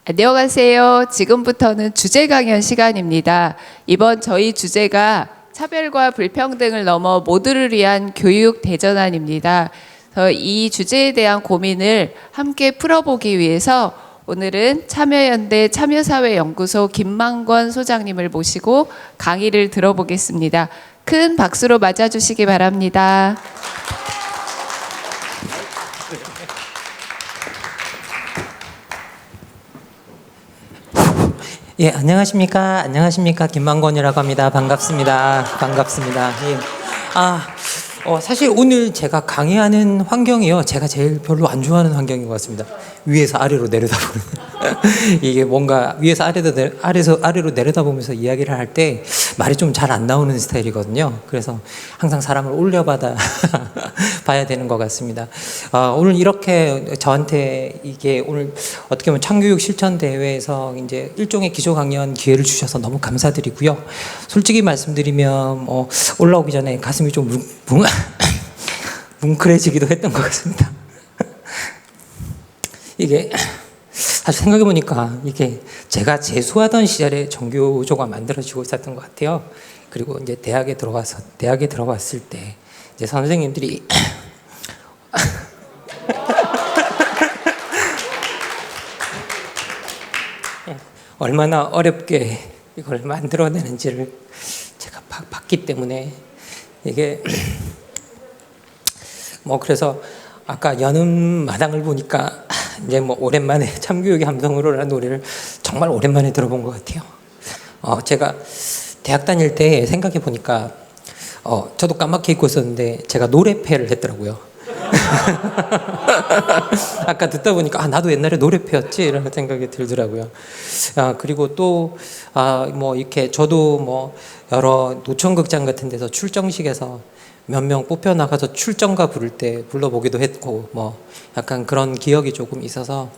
안녕하세요. 지금부터는 주제 강연 시간입니다. 이번 저희 주제가 차별과 불평등을 넘어 모두를 위한 교육 대전환입니다. 이 주제에 대한 고민을 함께 풀어보기 위해서 오늘은 참여연대 참여사회연구소 김만권 소장님을 모시고 강의를 들어보겠습니다. 큰 박수로 맞아주시기 바랍니다. 예, 안녕하십니까. 김만권이라고 합니다. 반갑습니다. 예. 사실 오늘 제가 강의하는 환경이요. 제가 제일 별로 안 좋아하는 환경인 것 같습니다. 위에서 아래로 내려다보는. 이게 뭔가 위에서 아래로 내려다보면서 이야기를 할 때 말이 좀 잘 안 나오는 스타일이거든요. 그래서 항상 사람을 올려받아 봐야 되는 것 같습니다. 오늘 이렇게 저한테 이게 오늘 어떻게 보면 창교육 실천 대회에서 이제 일종의 기조 강연 기회를 주셔서 너무 감사드리고요. 솔직히 말씀드리면 올라오기 전에 가슴이 좀 뭉클해지기도 했던 것 같습니다. 이게 사실 생각해보니까 이게 제가 재수하던 시절에 정교조가 만들어지고 있었던 것 같아요. 그리고 이제 대학에 들어갔을 때 이제 선생님들이 얼마나 어렵게 이걸 만들어내는지를 제가 봤기 때문에 이게 그래서 아까 여는 마당을 보니까 이제 오랜만에 참교육의 함성으로라는 노래를 정말 오랜만에 들어본 것 같아요. 제가 대학 다닐 때 생각해 보니까 저도 까맣게 잊고 있었는데 제가 노래패를 했더라고요. 아까 듣다 보니까 나도 옛날에 노래패였지 이런 생각이 들더라고요. 그리고 또 이렇게 저도 여러 노천극장 같은 데서 출정식에서 몇 명 뽑혀 나가서 출정가 부를 때 불러보기도 했고 약간 그런 기억이 조금 있어서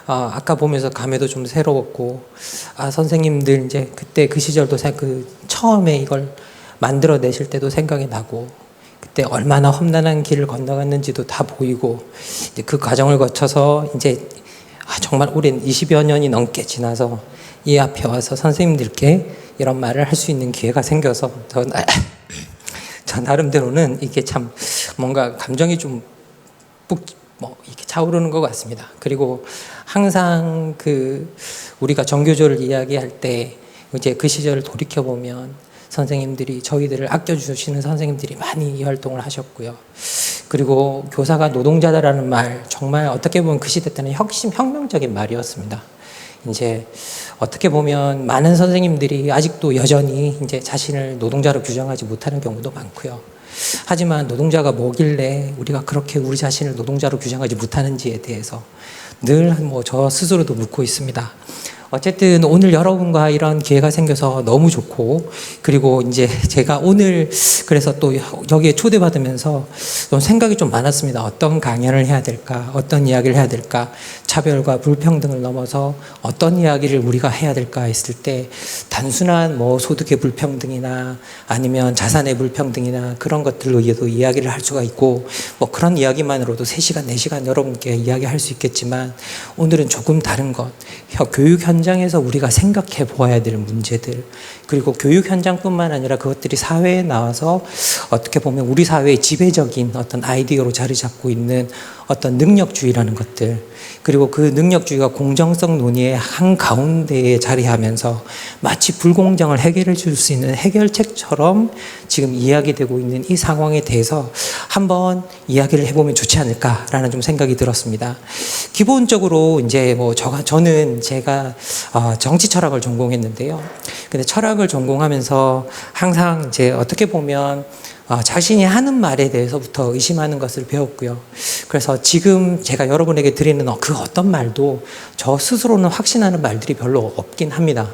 아까 보면서 감회도 좀 새로웠고 선생님들 이제 그때 그 시절도 처음에 이걸 만들어내실 때도 생각이 나고 그때 얼마나 험난한 길을 건너갔는지도 다 보이고 이제 그 과정을 거쳐서 이제 정말 오랜 20여 년이 넘게 지나서 이 앞에 와서 선생님들께 이런 말을 할 수 있는 기회가 생겨서 저 나름대로는 이게 참 뭔가 감정이 좀 이렇게 차오르는 것 같습니다. 그리고 항상 우리가 정교조를 이야기할 때 이제 그 시절을 돌이켜 보면 선생님들이 저희들을 아껴주시는 선생님들이 많이 이 활동을 하셨고요. 그리고 교사가 노동자다라는 말 정말 어떻게 보면 그 시대 때는 혁명적인 말이었습니다. 이제 어떻게 보면 많은 선생님들이 아직도 여전히 이제 자신을 노동자로 규정하지 못하는 경우도 많고요. 하지만 노동자가 뭐길래 우리가 그렇게 우리 자신을 노동자로 규정하지 못하는지에 대해서 늘 저 스스로도 묻고 있습니다. 어쨌든 오늘 여러분과 이런 기회가 생겨서 너무 좋고, 그리고 이제 제가 오늘 그래서 또 여기에 초대받으면서 좀 생각이 좀 많았습니다. 어떤 강연을 해야 될까? 어떤 이야기를 해야 될까? 차별과 불평등을 넘어서 어떤 이야기를 우리가 해야 될까 했을 때 단순한 소득의 불평등이나 아니면 자산의 불평등이나 그런 것들로도 이야기를 할 수가 있고 그런 이야기만으로도 3시간, 4시간 여러분께 이야기할 수 있겠지만 오늘은 조금 다른 것, 교육 현장에서 우리가 생각해 보아야 될 문제들, 그리고 교육 현장뿐만 아니라 그것들이 사회에 나와서 어떻게 보면 우리 사회의 지배적인 어떤 아이디어로 자리 잡고 있는 어떤 능력주의라는 것들, 그리고 그 능력주의가 공정성 논의의 한가운데에 자리하면서 마치 불공정을 해결해 줄 수 있는 해결책처럼 지금 이야기되고 있는 이 상황에 대해서 한번 이야기를 해보면 좋지 않을까라는 좀 생각이 들었습니다. 기본적으로 이제 저는 제가 정치 철학을 전공했는데요. 근데 철학을 전공하면서 항상 이제 어떻게 보면 자신이 하는 말에 대해서부터 의심하는 것을 배웠고요. 그래서 지금 제가 여러분에게 드리는 그 어떤 말도 저 스스로는 확신하는 말들이 별로 없긴 합니다.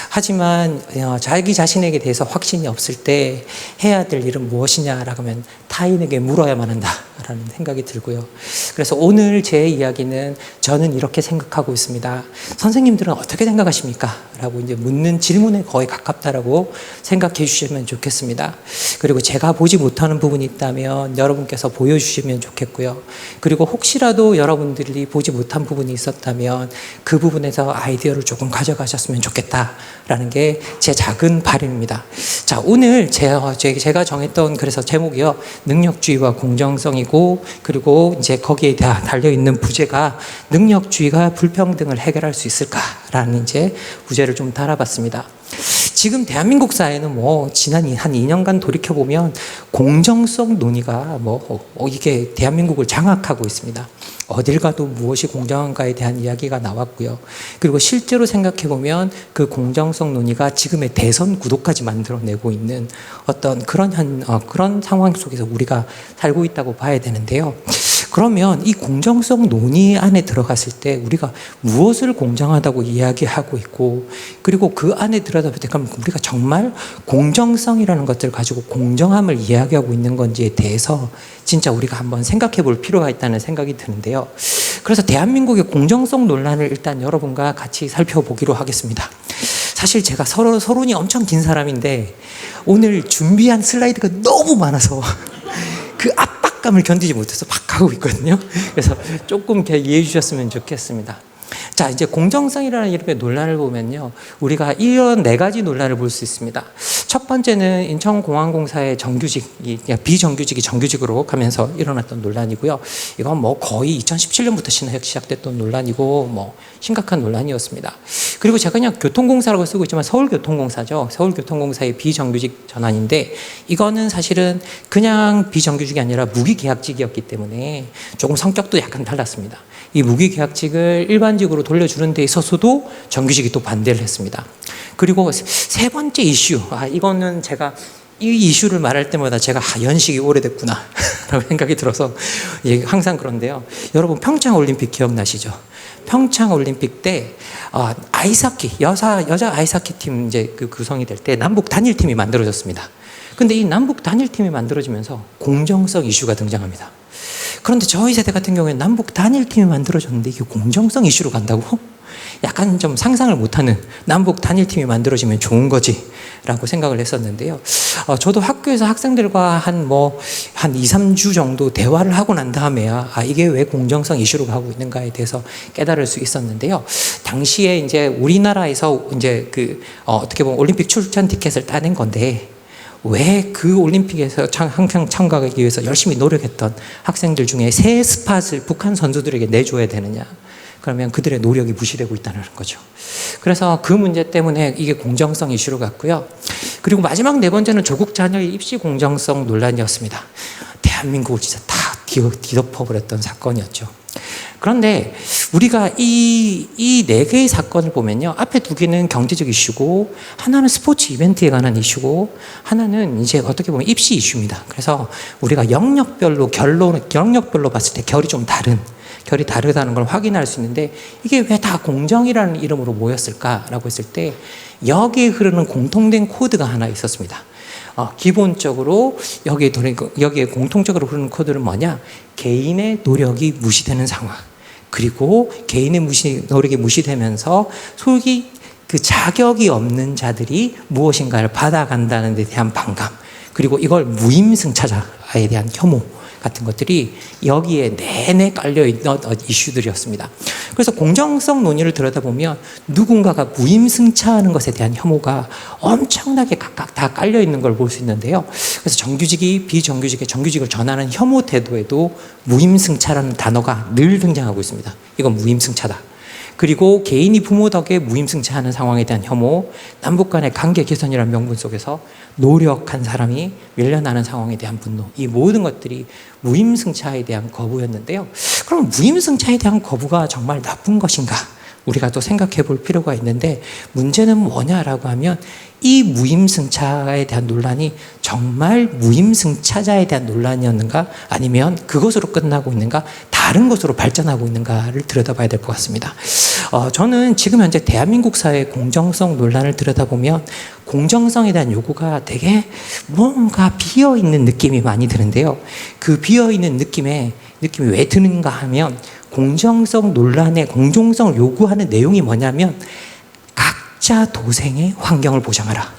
하지만 자기 자신에게 대해서 확신이 없을 때 해야 될 일은 무엇이냐라고 하면 타인에게 물어야만 한다라는 생각이 들고요. 그래서 오늘 제 이야기는 저는 이렇게 생각하고 있습니다. 선생님들은 어떻게 생각하십니까? 라고 이제 묻는 질문에 거의 가깝다라고 생각해 주시면 좋겠습니다. 그리고 제가 보지 못하는 부분이 있다면 여러분께서 보여주시면 좋겠고요. 그리고 혹시라도 여러분들이 보지 못한 부분이 있었다면 그 부분에서 아이디어를 조금 가져가셨으면 좋겠다라는 게 제 작은 바람입니다. 자, 오늘 제가 정했던 그래서 제목이요. 능력주의와 공정성이고, 그리고 이제 거기에 달려있는 부제가 능력주의가 불평등을 해결할 수 있을까라는 이제 부제를 좀 달아봤습니다. 지금 대한민국 사회는 뭐 지난 한 2년간 돌이켜보면 공정성 논의가 이게 대한민국을 장악하고 있습니다. 어딜 가도 무엇이 공정한가에 대한 이야기가 나왔고요. 그리고 실제로 생각해보면 그 공정성 논의가 지금의 대선 구도까지 만들어내고 있는 어떤 그런 상황 속에서 우리가 살고 있다고 봐야 되는데요. 그러면 이 공정성 논의 안에 들어갔을 때 우리가 무엇을 공정하다고 이야기하고 있고, 그리고 그 안에 들어가볼 때 그럼 우리가 정말 공정성이라는 것들을 가지고 공정함을 이야기하고 있는 건지에 대해서 진짜 우리가 한번 생각해 볼 필요가 있다는 생각이 드는데요. 그래서 대한민국의 공정성 논란을 일단 여러분과 같이 살펴보기로 하겠습니다. 사실 제가 서론이 엄청 긴 사람인데 오늘 준비한 슬라이드가 너무 많아서 그 압박감을 견디지 못해서 막 하고 있거든요. 그래서 조금 이해해 주셨으면 좋겠습니다. 자, 이제 공정성이라는 이름의 논란을 보면요, 우리가 이런 4가지 논란을 볼 수 있습니다. 첫 번째는 인천공항공사의 정규직이 비정규직이 정규직으로 가면서 일어났던 논란이고요. 이건 뭐 거의 2017년부터 시작됐던 논란이고 뭐 심각한 논란이었습니다. 그리고 제가 그냥 교통공사라고 쓰고 있지만 서울교통공사죠. 서울교통공사의 비정규직 전환인데, 이거는 사실은 그냥 비정규직이 아니라 무기계약직이었기 때문에 조금 성격도 약간 달랐습니다. 이 무기계약직을 일반직으로 돌려주는 데 있어서도 정규직이 또 반대를 했습니다. 그리고 세 번째 이슈, 이거는 제가 이 이슈를 말할 때마다 제가 연식이 오래됐구나 라고 생각이 들어서 항상 그런데요. 여러분 평창올림픽 기억나시죠? 평창올림픽 때 아이스하키 여자 아이스하키 팀 이제 구성이 될 때 남북 단일팀이 만들어졌습니다. 근데 이 남북 단일팀이 만들어지면서 공정성 이슈가 등장합니다. 그런데 저희 세대 같은 경우에는 남북 단일팀이 만들어졌는데 이게 공정성 이슈로 간다고? 약간 좀 상상을 못하는, 남북 단일팀이 만들어지면 좋은 거지 라고 생각을 했었는데요. 저도 학교에서 학생들과 한 2, 3주 정도 대화를 하고 난 다음에야 이게 왜 공정성 이슈로 가고 있는가에 대해서 깨달을 수 있었는데요. 당시에 이제 우리나라에서 이제 어떻게 보면 올림픽 출전 티켓을 따낸 건데, 왜 그 올림픽에서 항상 참가하기 위해서 열심히 노력했던 학생들 중에 새 스팟을 북한 선수들에게 내줘야 되느냐? 그러면 그들의 노력이 무시되고 있다는 거죠. 그래서 그 문제 때문에 이게 공정성 이슈로 갔고요. 그리고 마지막 4번째는 조국 자녀의 입시 공정성 논란이었습니다. 대한민국을 진짜 다 뒤덮어버렸던 사건이었죠. 그런데 우리가 이 4개의 사건을 보면요, 앞에 2개는 경제적 이슈고, 하나는 스포츠 이벤트에 관한 이슈고, 하나는 이제 어떻게 보면 입시 이슈입니다. 그래서 우리가 영역별로 봤을 때 결이 다르다는 걸 확인할 수 있는데, 이게 왜 다 공정이라는 이름으로 모였을까라고 했을 때 여기에 흐르는 공통된 코드가 하나 있었습니다. 기본적으로 여기에 공통적으로 흐르는 코드는 뭐냐? 개인의 노력이 무시되는 상황, 그리고 개인의 노력이 무시되면서 소위 자격이 없는 자들이 무엇인가를 받아간다는 데 대한 반감, 그리고 이걸 무임승차자에 대한 혐오 같은 것들이 여기에 내내 깔려있던 이슈들이었습니다. 그래서 공정성 논의를 들여다보면 누군가가 무임승차하는 것에 대한 혐오가 엄청나게 각각 다 깔려있는 걸 볼 수 있는데요. 그래서 정규직이 비정규직의 정규직을 전하는 혐오 태도에도 무임승차라는 단어가 늘 등장하고 있습니다. 이건 무임승차다. 그리고 개인이 부모 덕에 무임승차하는 상황에 대한 혐오, 남북 간의 관계 개선이라는 명분 속에서 노력한 사람이 밀려나는 상황에 대한 분노, 이 모든 것들이 무임승차에 대한 거부였는데요. 그럼 무임승차에 대한 거부가 정말 나쁜 것인가? 우리가 또 생각해 볼 필요가 있는데, 문제는 뭐냐라고 하면 이 무임승차에 대한 논란이 정말 무임승차자에 대한 논란이었는가, 아니면 그것으로 끝나고 있는가, 다른 것으로 발전하고 있는가를 들여다봐야 될 것 같습니다. 저는 지금 현재 대한민국 사회의 공정성 논란을 들여다보면 공정성에 대한 요구가 되게 뭔가 비어있는 느낌이 많이 드는데요. 그 비어있는 느낌이 왜 드는가 하면, 공정성 논란의 공정성을 요구하는 내용이 뭐냐면 각자 도생의 환경을 보장하라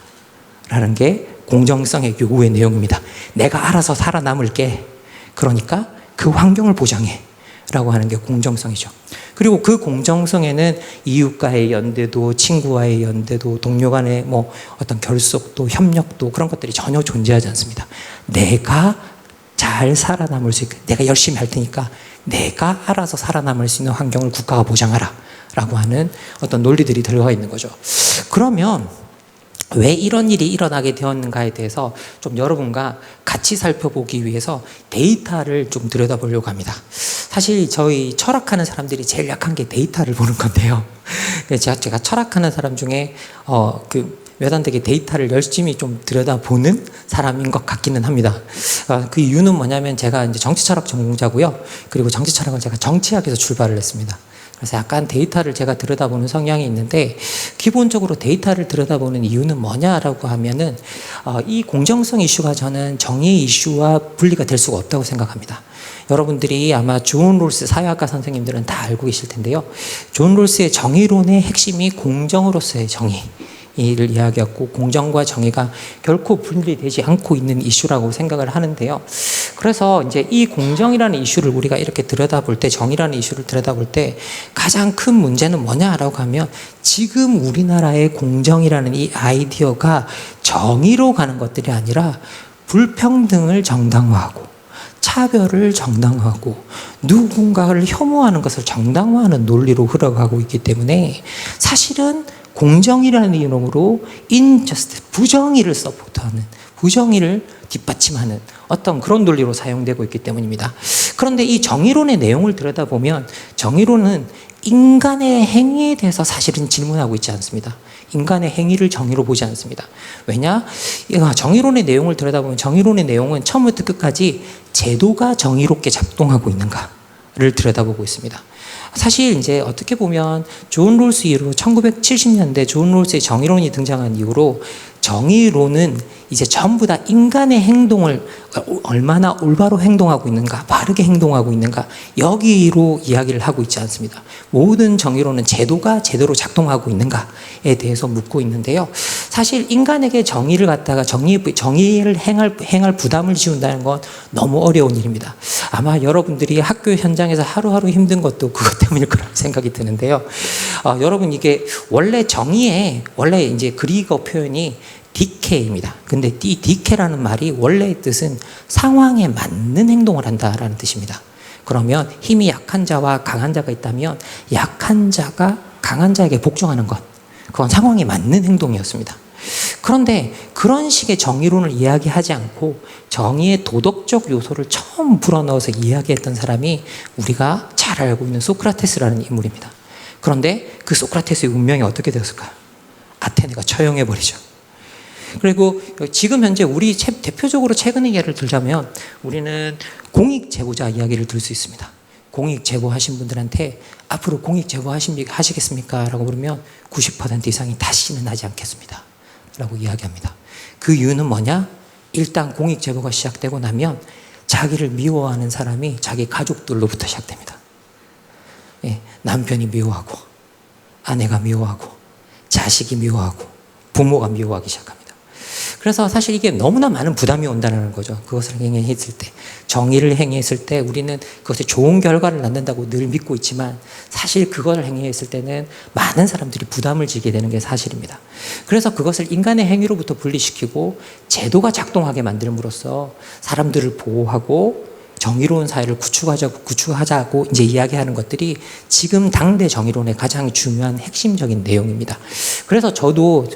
라는 게 공정성의 요구의 내용입니다. 내가 알아서 살아남을게. 그러니까 그 환경을 보장해 라고 하는 게 공정성이죠. 그리고 그 공정성에는 이웃과의 연대도, 친구와의 연대도, 동료 간의 뭐 어떤 결속도, 협력도, 그런 것들이 전혀 존재하지 않습니다. 내가 잘 살아남을 수 있게, 내가 열심히 할 테니까 내가 알아서 살아남을 수 있는 환경을 국가가 보장하라 라고 하는 어떤 논리들이 들어가 있는 거죠. 그러면 왜 이런 일이 일어나게 되었는가에 대해서 좀 여러분과 같이 살펴보기 위해서 데이터를 좀 들여다보려고 합니다. 사실 저희 철학하는 사람들이 제일 약한 게 데이터를 보는 건데요. 제가 철학하는 사람 중에 외단되게 데이터를 열심히 좀 들여다보는 사람인 것 같기는 합니다. 그 이유는 뭐냐면 제가 이제 정치철학 전공자고요. 그리고 정치철학은 제가 정치학에서 출발을 했습니다. 그래서 약간 데이터를 제가 들여다보는 성향이 있는데, 기본적으로 데이터를 들여다보는 이유는 뭐냐라고 하면은 이 공정성 이슈가 저는 정의 이슈와 분리가 될 수가 없다고 생각합니다. 여러분들이 아마 존 롤스 사회학과 선생님들은 다 알고 계실 텐데요. 존 롤스의 정의론의 핵심이 공정으로서의 정의 를 이야기하고, 공정과 정의가 결코 분리되지 않고 있는 이슈라고 생각을 하는데요. 그래서 이제 이 공정이라는 이슈를 우리가 이렇게 들여다볼 때, 정의라는 이슈를 들여다볼 때 가장 큰 문제는 뭐냐라고 하면, 지금 우리나라의 공정이라는 이 아이디어가 정의로 가는 것들이 아니라 불평등을 정당화하고 차별을 정당화하고 누군가를 혐오하는 것을 정당화하는 논리로 흘러가고 있기 때문에, 사실은 공정이라는 이름으로 인저스티스, 부정의를 서포트하는, 부정의를 뒷받침하는 어떤 그런 논리로 사용되고 있기 때문입니다. 그런데 이 정의론의 내용을 들여다보면, 정의론은 인간의 행위에 대해서 사실은 질문하고 있지 않습니다. 인간의 행위를 정의로 보지 않습니다. 왜냐? 정의론의 내용을 들여다보면, 정의론의 내용은 처음부터 끝까지 제도가 정의롭게 작동하고 있는가를 들여다보고 있습니다. 사실 이제 어떻게 보면 존 롤스 이후로 1970년대 존 롤스의 정의론이 등장한 이후로, 정의론은 이제 전부 다 인간의 행동을 얼마나 올바로 행동하고 있는가, 바르게 행동하고 있는가, 여기로 이야기를 하고 있지 않습니다. 모든 정의론은 제도가 제대로 작동하고 있는가에 대해서 묻고 있는데요. 사실 인간에게 정의를 갖다가 정의를 행할 부담을 지운다는 건 너무 어려운 일입니다. 아마 여러분들이 학교 현장에서 하루하루 힘든 것도 그것 때문일 거라고 생각이 드는데요. 여러분, 이게 원래 정의의 원래 이제 그리거 표현이 디케입니다. 근데 이 디케라는 말이 원래의 뜻은 상황에 맞는 행동을 한다라는 뜻입니다. 그러면 힘이 약한 자와 강한 자가 있다면, 약한 자가 강한 자에게 복종하는 것, 그건 상황에 맞는 행동이었습니다. 그런데 그런 식의 정의론을 이야기하지 않고 정의의 도덕적 요소를 처음 불어넣어서 이야기했던 사람이 우리가 잘 알고 있는 소크라테스라는 인물입니다. 그런데 그 소크라테스의 운명이 어떻게 되었을까요? 아테네가 처형해버리죠. 그리고 지금 현재 우리 대표적으로 최근의 예를 들자면, 우리는 공익 제보자 이야기를 들 수 있습니다. 공익 제보하신 분들한테 앞으로 공익 제보 하시겠습니까? 라고 물으면 90% 이상이 다시는 하지 않겠습니다 라고 이야기합니다. 그 이유는 뭐냐? 일단 공익 제보가 시작되고 나면 자기를 미워하는 사람이 자기 가족들로부터 시작됩니다. 남편이 미워하고, 아내가 미워하고, 자식이 미워하고, 부모가 미워하기 시작합니다. 그래서 사실 이게 너무나 많은 부담이 온다는 거죠. 그것을 행했을 때, 정의를 행했을 때 우리는 그것이 좋은 결과를 낳는다고 늘 믿고 있지만, 사실 그것을 행했을 때는 많은 사람들이 부담을 지게 되는 게 사실입니다. 그래서 그것을 인간의 행위로부터 분리시키고 제도가 작동하게 만들므로써 사람들을 보호하고 정의로운 사회를 구축하자고 이제 이야기하는 것들이 지금 당대 정의론의 가장 중요한 핵심적인 내용입니다. 그래서 저도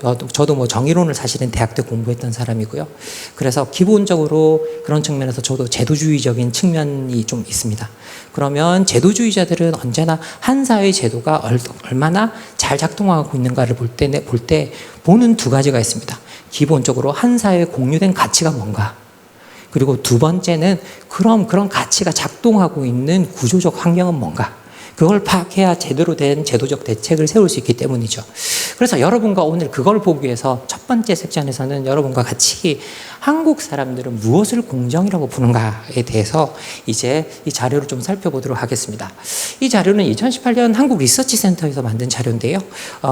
뭐 정의론을 사실은 대학 때 공부했던 사람이고요. 그래서 기본적으로 그런 측면에서 저도 제도주의적인 측면이 좀 있습니다. 그러면 제도주의자들은 언제나 한 사회의 제도가 얼마나 잘 작동하고 있는가를 볼 때 보는 두 가지가 있습니다. 기본적으로 한 사회의 공유된 가치가 뭔가, 그리고 두 번째는 그럼 그런 가치가 작동하고 있는 구조적 환경은 뭔가, 그걸 파악해야 제대로 된 제도적 대책을 세울 수 있기 때문이죠. 그래서 여러분과 오늘 그걸 보기 위해서 첫 번째 섹션에서는 여러분과 같이 한국 사람들은 무엇을 공정이라고 부르는가에 대해서 이제 이 자료를 좀 살펴보도록 하겠습니다. 이 자료는 2018년 한국 리서치 센터에서 만든 자료인데요.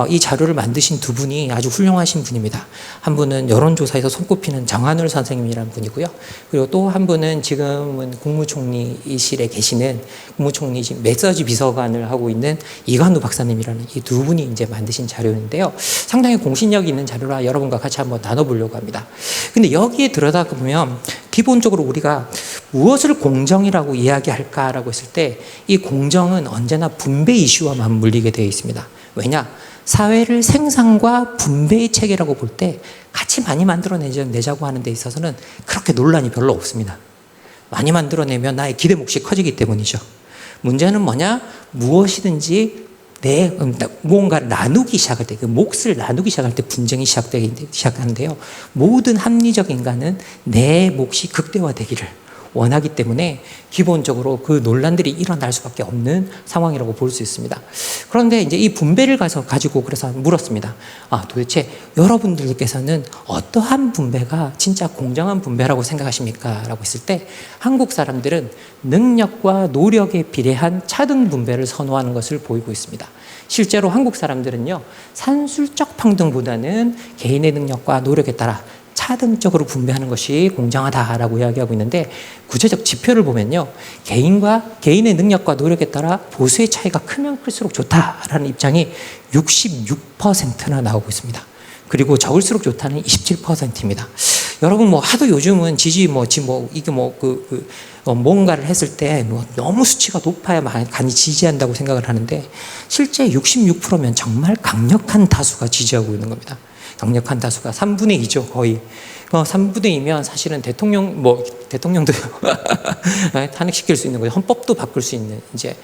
이 자료를 만드신 두 분이 아주 훌륭하신 분입니다. 한 분은 여론조사에서 손꼽히는 정한울 선생님이라는 분이고요. 그리고 또 한 분은 지금은 국무총리실에 계시는 국무총리실 메시지 비서관을 하고 있는 이관우 박사님이라는 이 두 분이 이제 만드신 자료인데요. 상당히 공신력이 있는 자료라 여러분과 같이 한번 나눠보려고 합니다. 근데 여기에 들여다보면 기본적으로 우리가 무엇을 공정이라고 이야기할까라고 했을 때 이 공정은 언제나 분배 이슈와 맞물리게 되어 있습니다. 왜냐? 사회를 생산과 분배의 체계라고 볼 때 같이 많이 만들어내자고 하는 데 있어서는 그렇게 논란이 별로 없습니다. 많이 만들어내면 나의 기대 몫이 커지기 때문이죠. 문제는 뭐냐? 무엇이든지 무언가를 나누기 시작할 때, 그 몫을 나누기 시작할 때 분쟁이 시작하는데요. 모든 합리적 인간은 내 몫이 극대화되기를 원하기 때문에 기본적으로 그 논란들이 일어날 수밖에 없는 상황이라고 볼 수 있습니다. 그런데 이제 이 분배를 가지고 그래서 물었습니다. 도대체 여러분들께서는 어떠한 분배가 진짜 공정한 분배라고 생각하십니까? 라고 했을 때 한국 사람들은 능력과 노력에 비례한 차등 분배를 선호하는 것을 보이고 있습니다. 실제로 한국 사람들은요, 산술적 평등보다는 개인의 능력과 노력에 따라 차등적으로 분배하는 것이 공정하다라고 이야기하고 있는데, 구체적 지표를 보면요, 개인의 능력과 노력에 따라 보수의 차이가 크면 클수록 좋다라는 입장이 66%나 나오고 있습니다. 그리고 적을수록 좋다는 27%입니다. 여러분 하도 요즘은 뭔가를 했을 때 너무 수치가 높아야 많이 지지한다고 생각을 하는데, 실제 66%면 정말 강력한 다수가 지지하고 있는 겁니다. 강력한 다수가 3분의 2죠, 거의. 3분의 2면 사실은 대통령도 탄핵시킬 수 있는 거죠. 헌법도 바꿀 수 있는 이제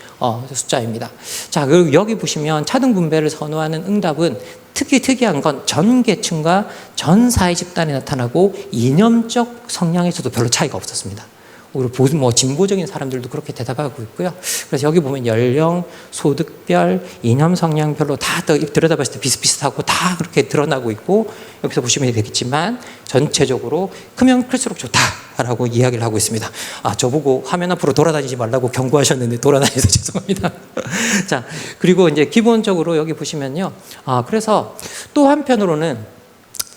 숫자입니다. 자, 그리고 여기 보시면 차등 분배를 선호하는 응답은 특이한 건 전 계층과 전 사회 집단에 나타나고 이념적 성향에서도 별로 차이가 없었습니다. 오히려 진보적인 사람들도 그렇게 대답하고 있고요. 그래서 여기 보면 연령, 소득별, 이념 성향별로 다 들여다봤을 때 비슷비슷하고 다 그렇게 드러나고 있고, 여기서 보시면 되겠지만 전체적으로 크면 클수록 좋다라고 이야기를 하고 있습니다. 저보고 화면 앞으로 돌아다니지 말라고 경고하셨는데 돌아다녀서 죄송합니다. 자, 그리고 이제 기본적으로 여기 보시면요. 그래서 또 한편으로는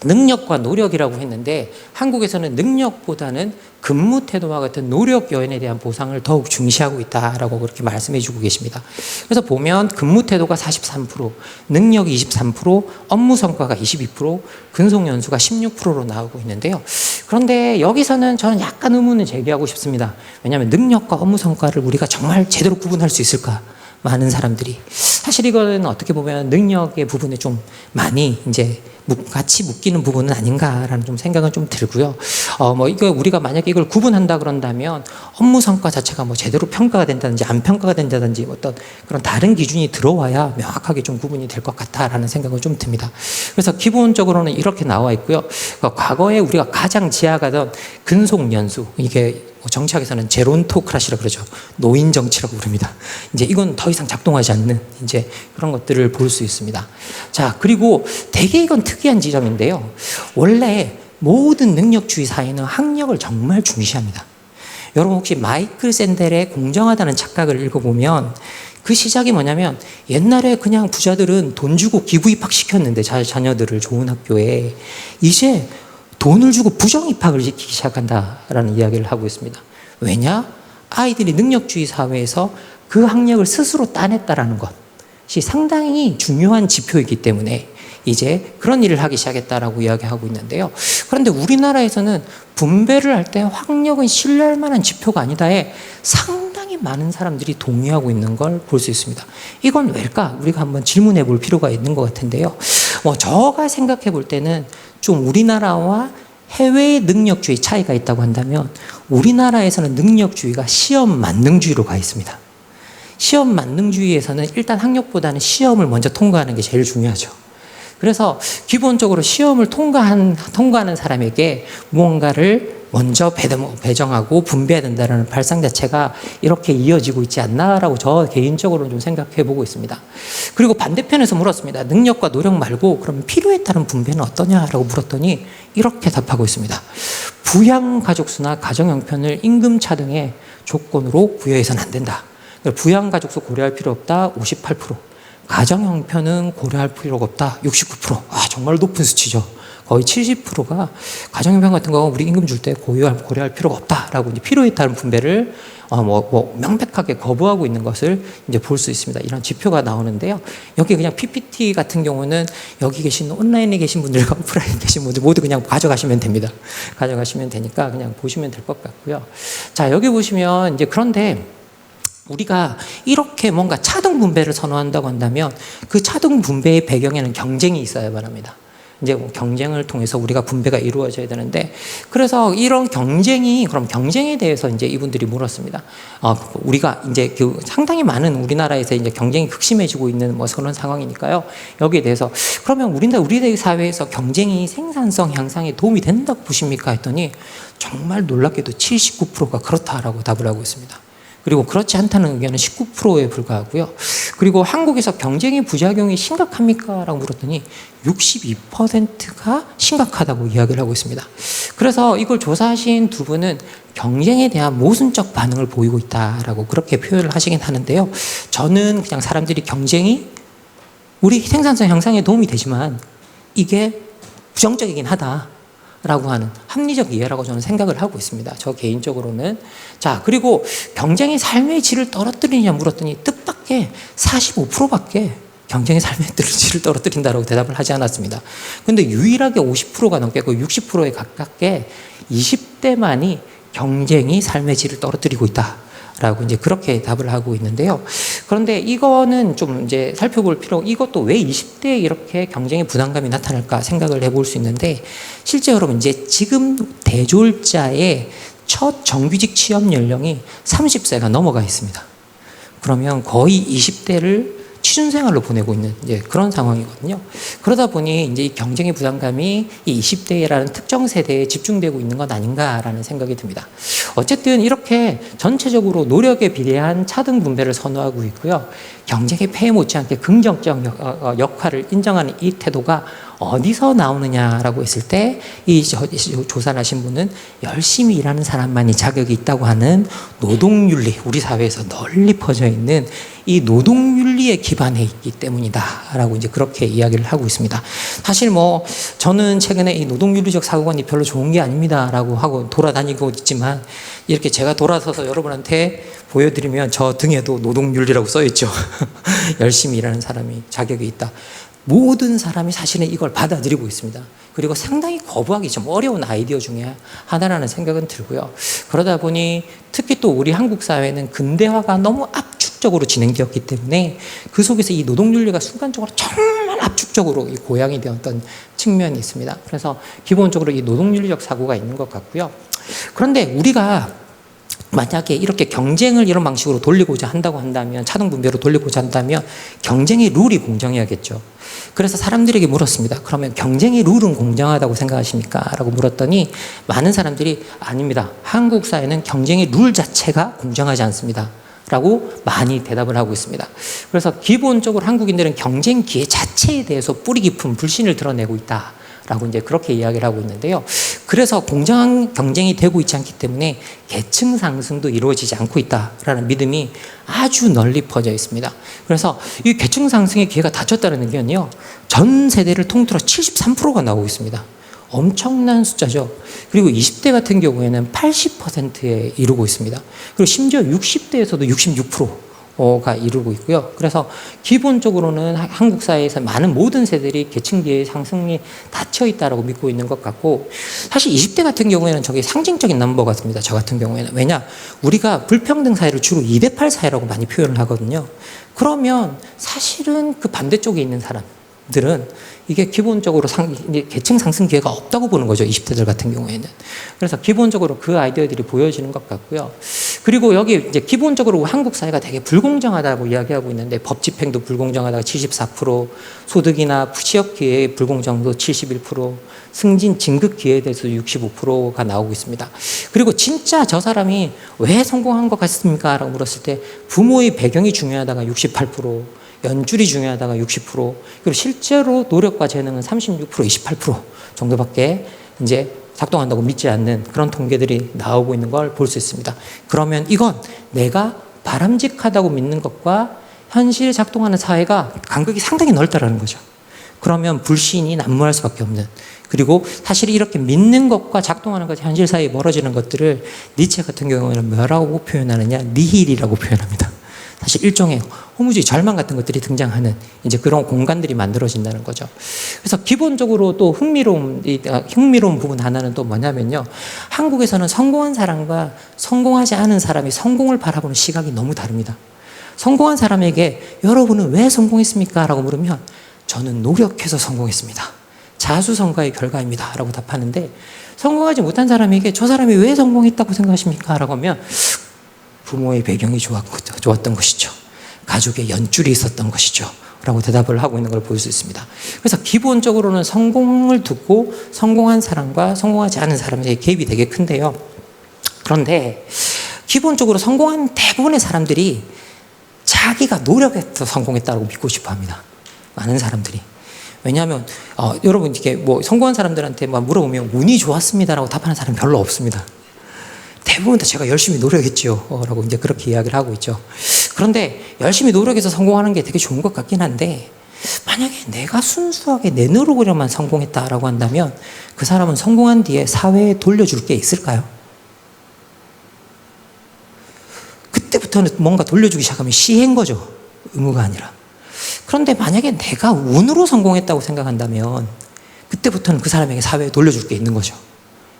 능력과 노력이라고 했는데, 한국에서는 능력보다는 근무 태도와 같은 노력 요인에 대한 보상을 더욱 중시하고 있다라고 그렇게 말씀해 주고 계십니다. 그래서 보면 근무 태도가 43%, 능력이 23%, 업무 성과가 22%, 근속 연수가 16%로 나오고 있는데요. 그런데 여기서는 저는 약간 의문을 제기하고 싶습니다. 왜냐하면 능력과 업무 성과를 우리가 정말 제대로 구분할 수 있을까? 많은 사람들이. 사실 이거는 어떻게 보면 능력의 부분에 좀 많이 이제 같이 묶이는 부분은 아닌가라는 좀 생각은 좀 들고요. 이거 우리가 만약에 이걸 구분한다 그런다면 업무 성과 자체가 제대로 평가가 된다든지 안 평가가 된다든지 어떤 그런 다른 기준이 들어와야 명확하게 좀 구분이 될 것 같다라는 생각은 좀 듭니다. 그래서 기본적으로는 이렇게 나와 있고요. 과거에 우리가 가장 지향하던 근속 연수, 이게 정치학에서는 제론토크라시라고 그러죠. 노인 정치라고 부릅니다. 이제 이건 더 이상 작동하지 않는 이제 그런 것들을 볼 수 있습니다. 자, 그리고 되게 이건 특이한 지점인데요. 원래 모든 능력주의 사회는 학력을 정말 중시합니다. 여러분 혹시 마이클 샌델의 공정하다는 착각을 읽어보면 그 시작이 뭐냐면, 옛날에 그냥 부자들은 돈 주고 기부 입학시켰는데 자녀들을 좋은 학교에, 이제 돈을 주고 부정 입학을 시키기 시작한다라는 이야기를 하고 있습니다. 왜냐? 아이들이 능력주의 사회에서 그 학력을 스스로 따냈다라는 것이 상당히 중요한 지표이기 때문에 이제 그런 일을 하기 시작했다라고 이야기하고 있는데요. 그런데 우리나라에서는 분배를 할 때 학력은 신뢰할 만한 지표가 아니다에 상당히 많은 사람들이 동의하고 있는 걸 볼 수 있습니다. 이건 왜일까? 우리가 한번 질문해 볼 필요가 있는 것 같은데요. 제가 생각해 볼 때는 좀 우리나라와 해외의 능력주의 차이가 있다고 한다면, 우리나라에서는 능력주의가 시험 만능주의로 가 있습니다. 시험 만능주의에서는 일단 학력보다는 시험을 먼저 통과하는 게 제일 중요하죠. 그래서 기본적으로 시험을 통과하는 사람에게 무언가를 먼저 배정하고 분배해야 된다는 발상 자체가 이렇게 이어지고 있지 않나라고 저 개인적으로는 좀 생각해 보고 있습니다. 그리고 반대편에서 물었습니다. 능력과 노력 말고 그럼 필요에 따른 분배는 어떠냐라고 물었더니 이렇게 답하고 있습니다. 부양가족수나 가정형편을 임금차 등의 조건으로 부여해서는 안 된다. 부양가족수 고려할 필요 없다. 58%. 가정형편은 고려할 필요가 없다. 69%. 정말 높은 수치죠. 거의 70%가 가정형편 같은 거 우리 임금 줄 때 고려할 필요가 없다라고 이제 필요에 따른 분배를 명백하게 거부하고 있는 것을 이제 볼 수 있습니다. 이런 지표가 나오는데요. 여기 그냥 PPT 같은 경우는 여기 계신 온라인에 계신 분들과 오프라인에 계신 분들 모두 그냥 가져가시면 됩니다. 가져가시면 되니까 그냥 보시면 될 것 같고요. 자, 여기 보시면 이제 그런데 우리가 이렇게 뭔가 차등 분배를 선호한다고 한다면 그 차등 분배의 배경에는 경쟁이 있어야만 합니다. 이제 경쟁을 통해서 우리가 분배가 이루어져야 되는데, 그래서 이런 그럼 경쟁에 대해서 이제 이분들이 물었습니다. 우리가 이제 상당히 많은 우리나라에서 이제 경쟁이 극심해지고 있는 그런 상황이니까요. 여기에 대해서 그러면 우리 사회에서 경쟁이 생산성 향상에 도움이 된다고 보십니까? 했더니 정말 놀랍게도 79%가 그렇다라고 답을 하고 있습니다. 그리고 그렇지 않다는 의견은 19%에 불과하고요. 그리고 한국에서 경쟁의 부작용이 심각합니까? 라고 물었더니 62%가 심각하다고 이야기를 하고 있습니다. 그래서 이걸 조사하신 두 분은 경쟁에 대한 모순적 반응을 보이고 있다라고 그렇게 표현을 하시긴 하는데요. 저는 그냥 사람들이 경쟁이 우리 생산성 향상에 도움이 되지만 이게 부정적이긴 하다 라고 하는 합리적 이해라고 저는 생각을 하고 있습니다. 저 개인적으로는. 자, 그리고 경쟁이 삶의 질을 떨어뜨리냐 물었더니 뜻밖의 45%밖에 경쟁이 삶의 질을 떨어뜨린다고 대답을 하지 않았습니다. 근데 유일하게 50%가 넘게 60%에 가깝게 20대만이 경쟁이 삶의 질을 떨어뜨리고 있다. 라고 이제 그렇게 답을 하고 있는데요. 그런데 이거는 좀 이제 살펴볼 이것도 왜 20대에 이렇게 경쟁의 부담감이 나타날까 생각을 해볼 수 있는데, 실제 여러분 이제 지금 대졸자의 첫 정규직 취업 연령이 30세가 넘어가 있습니다. 그러면 거의 20대를 취준생활로 보내고 있는 이제 그런 상황이거든요. 그러다 보니 이제 이 경쟁의 부담감이 이 20대라는 특정 세대에 집중되고 있는 것 아닌가라는 생각이 듭니다. 어쨌든 이렇게 전체적으로 노력에 비례한 차등 분배를 선호하고 있고요. 경쟁의 폐해 못지않게 긍정적 역할을 인정하는 이 태도가 어디서 나오느냐라고 했을 때 이 조사를 하신 분은 열심히 일하는 사람만이 자격이 있다고 하는 노동윤리, 우리 사회에서 널리 퍼져 있는 이 노동윤리에 기반해 있기 때문이다라고 이제 그렇게 이야기를 하고 있습니다. 사실 저는 최근에 이 노동윤리적 사고관이 별로 좋은 게 아닙니다라고 하고 돌아다니고 있지만, 이렇게 제가 돌아서서 여러분한테 보여드리면 저 등에도 노동윤리라고 써 있죠. 열심히 일하는 사람이 자격이 있다. 모든 사람이 사실은 이걸 받아들이고 있습니다. 그리고 상당히 거부하기 좀 어려운 아이디어 중에 하나라는 생각은 들고요. 그러다 보니 특히 또 우리 한국 사회는 근대화가 너무 압축적으로 진행되었기 때문에 그 속에서 이 노동윤리가 순간적으로 정말 압축적으로 고양이 되었던 측면이 있습니다. 그래서 기본적으로 이 노동윤리적 사고가 있는 것 같고요. 그런데 우리가 만약에 이렇게 경쟁을 이런 방식으로 돌리고자 한다고 한다면, 차등 분배로 돌리고자 한다면 경쟁의 룰이 공정해야겠죠. 그래서 사람들에게 물었습니다. 그러면 경쟁의 룰은 공정하다고 생각하십니까? 라고 물었더니 많은 사람들이 아닙니다. 한국 사회는 경쟁의 룰 자체가 공정하지 않습니다. 라고 많이 대답을 하고 있습니다. 그래서 기본적으로 한국인들은 경쟁 기회 자체에 대해서 뿌리 깊은 불신을 드러내고 있다. 라고 이제 그렇게 이야기를 하고 있는데요. 그래서 공정한 경쟁이 되고 있지 않기 때문에 계층 상승도 이루어지지 않고 있다라는 믿음이 아주 널리 퍼져 있습니다. 그래서 이 계층 상승의 기회가 닫혔다는 의견이요, 전 세대를 통틀어 73%가 나오고 있습니다. 엄청난 숫자죠. 그리고 20대 같은 경우에는 80%에 이르고 있습니다. 그리고 심지어 60대에서도 66%가 이루고 있고요. 그래서 기본적으로는 한국 사회에서 많은 모든 세대들이 계층기의 상승이 닫혀 있다고 믿고 있는 것 같고, 사실 20대 같은 경우에는 저게 상징적인 넘버 같습니다. 저 같은 경우에는. 왜냐? 우리가 불평등 사회를 주로 2대8 사회라고 많이 표현을 하거든요. 그러면 사실은 그 반대쪽에 있는 사람들은 이게 기본적으로 계층 상승 기회가 없다고 보는 거죠. 20대들 같은 경우에는. 그래서 기본적으로 그 아이디어들이 보여지는 것 같고요. 그리고 여기 이제 기본적으로 한국 사회가 되게 불공정하다고 이야기하고 있는데 법 집행도 불공정하다가 74%, 소득이나 취업 기회의 불공정도 71%, 승진 진급 기회에 대해서 65%가 나오고 있습니다. 그리고 진짜 저 사람이 왜 성공한 것 같습니까? 라고 물었을 때 부모의 배경이 중요하다가 68%, 연줄이 중요하다가 60%, 그리고 실제로 노력과 재능은 36%, 28% 정도밖에 이제 작동한다고 믿지 않는 그런 통계들이 나오고 있는 걸 볼 수 있습니다. 그러면 이건 내가 바람직하다고 믿는 것과 현실에 작동하는 사회가 간극이 상당히 넓다라는 거죠. 그러면 불신이 난무할 수밖에 없는, 그리고 사실 이렇게 믿는 것과 작동하는 것이 현실 사이에 멀어지는 것들을 니체 같은 경우에는 뭐라고 표현하느냐, 니힐이라고 표현합니다. 사실 일종의 허무주의 절망 같은 것들이 등장하는 이제 그런 공간들이 만들어진다는 거죠. 그래서 기본적으로 또 흥미로운 부분 하나는 또 뭐냐면요. 한국에서는 성공한 사람과 성공하지 않은 사람이 성공을 바라보는 시각이 너무 다릅니다. 성공한 사람에게 여러분은 왜 성공했습니까? 라고 물으면 저는 노력해서 성공했습니다. 자수성가의 결과입니다. 라고 답하는데, 성공하지 못한 사람에게 저 사람이 왜 성공했다고 생각하십니까? 라고 하면 부모의 배경이 좋았던 것이죠. 가족의 연줄이 있었던 것이죠. 라고 대답을 하고 있는 걸 볼 수 있습니다. 그래서 기본적으로는 성공을 두고 성공한 사람과 성공하지 않은 사람의 갭이 되게 큰데요. 그런데 기본적으로 성공한 대부분의 사람들이 자기가 노력해서 성공했다고 믿고 싶어 합니다. 많은 사람들이. 왜냐하면 여러분 이렇게 뭐 성공한 사람들한테 막 물어보면 운이 좋았습니다라고 답하는 사람이 별로 없습니다. 대부분 다 제가 열심히 노력했죠 라고 이제 그렇게 이야기를 하고 있죠. 그런데 열심히 노력해서 성공하는 게 되게 좋은 것 같긴 한데, 만약에 내가 순수하게 내 노력으로만 성공했다라고 한다면 그 사람은 성공한 뒤에 사회에 돌려줄 게 있을까요? 그때부터는 뭔가 돌려주기 시작하면 시혜인 거죠. 의무가 아니라. 그런데 만약에 내가 운으로 성공했다고 생각한다면 그때부터는 그 사람에게 사회에 돌려줄 게 있는 거죠.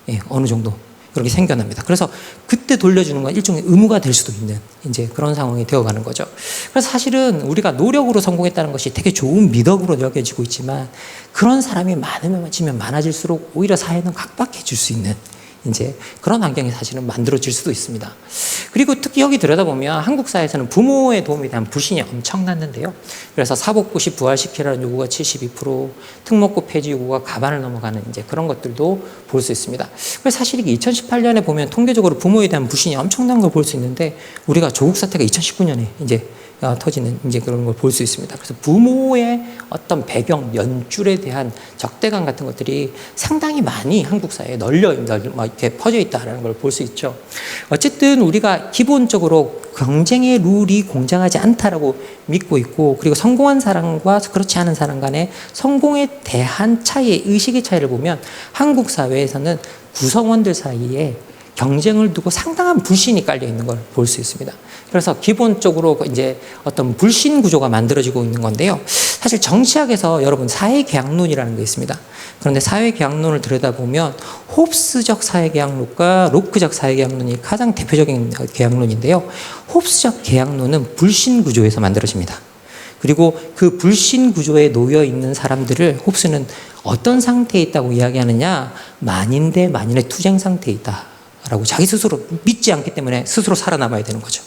예, 어느 정도 그렇게 생겨납니다. 그래서 그때 돌려주는 건 일종의 의무가 될 수도 있는 이제 그런 상황이 되어가는 거죠. 그래서 사실은 우리가 노력으로 성공했다는 것이 되게 좋은 미덕으로 여겨지고 있지만, 그런 사람이 많으면 많아질수록 오히려 사회는 각박해질 수 있는 이제 그런 환경이 사실은 만들어질 수도 있습니다. 그리고 특히 여기 들여다보면 한국 사회에서는 부모의 도움에 대한 불신이 엄청났는데요. 그래서 사법고시 부활시키라는 요구가 72%, 특목고 폐지 요구가 가반을 넘어가는 이제 그런 것들도 볼 수 있습니다. 그래서 사실 이게 2018년에 보면 통계적으로 부모에 대한 불신이 엄청난 걸 볼 수 있는데, 우리가 조국 사태가 2019년에 이제 터지는 이제 그런 걸 볼 수 있습니다. 그래서 부모의 어떤 배경, 연줄에 대한 적대감 같은 것들이 상당히 많이 한국 사회에 이렇게 퍼져 있다는 걸 볼 수 있죠. 어쨌든 우리가 기본적으로 경쟁의 룰이 공정하지 않다라고 믿고 있고, 그리고 성공한 사람과 그렇지 않은 사람 간의 성공에 대한 차이의 의식의 차이를 보면 한국 사회에서는 구성원들 사이에 경쟁을 두고 상당한 불신이 깔려 있는 걸 볼 수 있습니다. 그래서 기본적으로 이제 어떤 불신 구조가 만들어지고 있는 건데요. 사실 정치학에서 여러분 사회계약론이라는 게 있습니다. 그런데 사회계약론을 들여다보면 홉스적 사회계약론과 로크적 사회계약론이 가장 대표적인 계약론인데요. 홉스적 계약론은 불신 구조에서 만들어집니다. 그리고 그 불신 구조에 놓여 있는 사람들을 홉스는 어떤 상태에 있다고 이야기하느냐, 만인 대 만인의 투쟁 상태에 있다 라고 자기 스스로 믿지 않기 때문에 스스로 살아남아야 되는 거죠.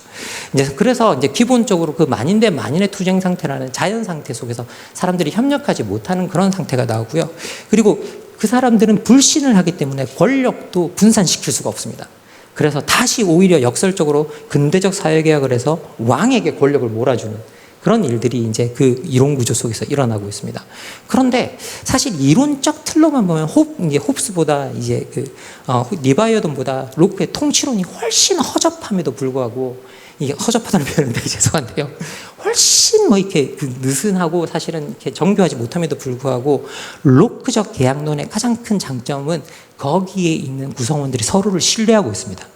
이제 그래서 이제 기본적으로 그 만인 대 만인의 투쟁 상태라는 자연 상태 속에서 사람들이 협력하지 못하는 그런 상태가 나오고요. 그리고 그 사람들은 불신을 하기 때문에 권력도 분산시킬 수가 없습니다. 그래서 다시 오히려 역설적으로 근대적 사회개혁을 해서 왕에게 권력을 몰아주는 그런 일들이 이제 그 이론 구조 속에서 일어나고 있습니다. 그런데 사실 이론적 틀로만 보면 홉스보다 이제 리바이어던보다 로크의 통치론이 훨씬 허접함에도 불구하고, 이게 허접하다는 표현은 되게 죄송한데요. 훨씬 이렇게 느슨하고 사실은 이렇게 정교하지 못함에도 불구하고 로크적 계약론의 가장 큰 장점은 거기에 있는 구성원들이 서로를 신뢰하고 있습니다.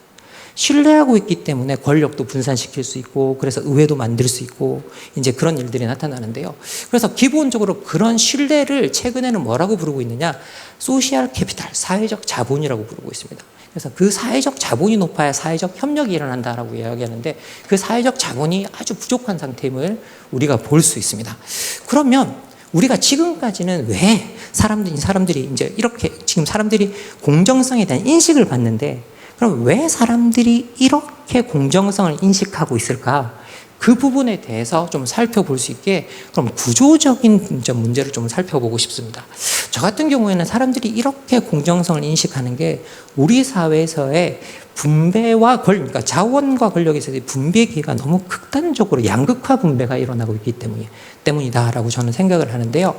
신뢰하고 있기 때문에 권력도 분산시킬 수 있고, 그래서 의회도 만들 수 있고, 이제 그런 일들이 나타나는데요. 그래서 기본적으로 그런 신뢰를 최근에는 뭐라고 부르고 있느냐, 소셜 캐피탈, 사회적 자본이라고 부르고 있습니다. 그래서 그 사회적 자본이 높아야 사회적 협력이 일어난다라고 이야기하는데, 그 사회적 자본이 아주 부족한 상태임을 우리가 볼 수 있습니다. 그러면 우리가 지금까지는 왜 사람들이 이제 이렇게 지금 사람들이 공정성에 대한 인식을 받는데 그럼 왜 사람들이 이렇게 공정성을 인식하고 있을까? 그 부분에 대해서 좀 살펴볼 수 있게 그럼 구조적인 문제를 좀 살펴보고 싶습니다. 저 같은 경우에는 사람들이 이렇게 공정성을 인식하는 게 우리 사회에서의 분배와 그러니까 자원과 권력에서의 분배 기회가 너무 극단적으로 양극화 분배가 일어나고 있기 때문이다라고 저는 생각을 하는데요.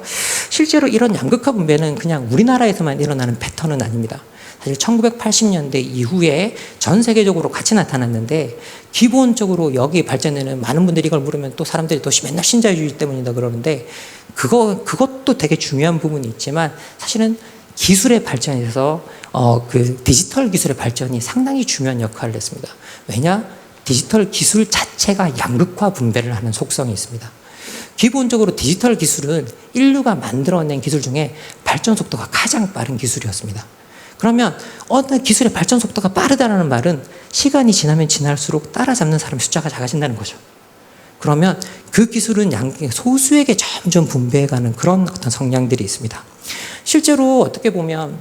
실제로 이런 양극화 분배는 그냥 우리나라에서만 일어나는 패턴은 아닙니다. 사실 1980년대 이후에 전 세계적으로 같이 나타났는데 기본적으로 여기 발전에는 많은 분들이 이걸 물으면 또 사람들이 또 맨날 신자유주의 때문이다 그러는데 그것도 되게 중요한 부분이 있지만 사실은 기술의 발전에서 그 디지털 기술의 발전이 상당히 중요한 역할을 했습니다. 왜냐? 디지털 기술 자체가 양극화 분배를 하는 속성이 있습니다. 기본적으로 디지털 기술은 인류가 만들어낸 기술 중에 발전 속도가 가장 빠른 기술이었습니다. 그러면 어떤 기술의 발전 속도가 빠르다는 말은 시간이 지나면 지날수록 따라잡는 사람의 숫자가 작아진다는 거죠. 그러면 그 기술은 소수에게 점점 분배해가는 그런 어떤 성향들이 있습니다. 실제로 어떻게 보면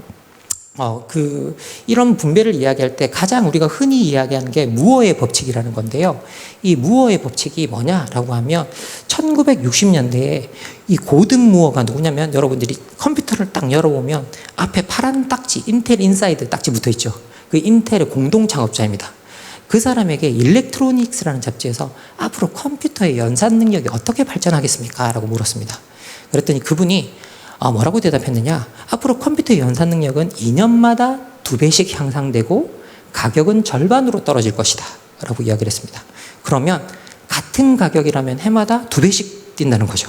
이런 분배를 이야기할 때 가장 우리가 흔히 이야기하는 게 무어의 법칙이라는 건데요. 이 무어의 법칙이 뭐냐라고 하면 1960년대에 이 고든 무어가 누구냐면 여러분들이 컴퓨터를 딱 열어보면 앞에 파란 딱지, 인텔 인사이드 딱지 붙어 있죠. 그 인텔의 공동 창업자입니다. 그 사람에게 일렉트로닉스라는 잡지에서 앞으로 컴퓨터의 연산 능력이 어떻게 발전하겠습니까? 라고 물었습니다. 그랬더니 그분이 뭐라고 대답했느냐? 앞으로 컴퓨터의 연산 능력은 2년마다 2배씩 향상되고 가격은 절반으로 떨어질 것이다 라고 이야기를 했습니다. 그러면 같은 가격이라면 해마다 2배씩 뛴다는 거죠.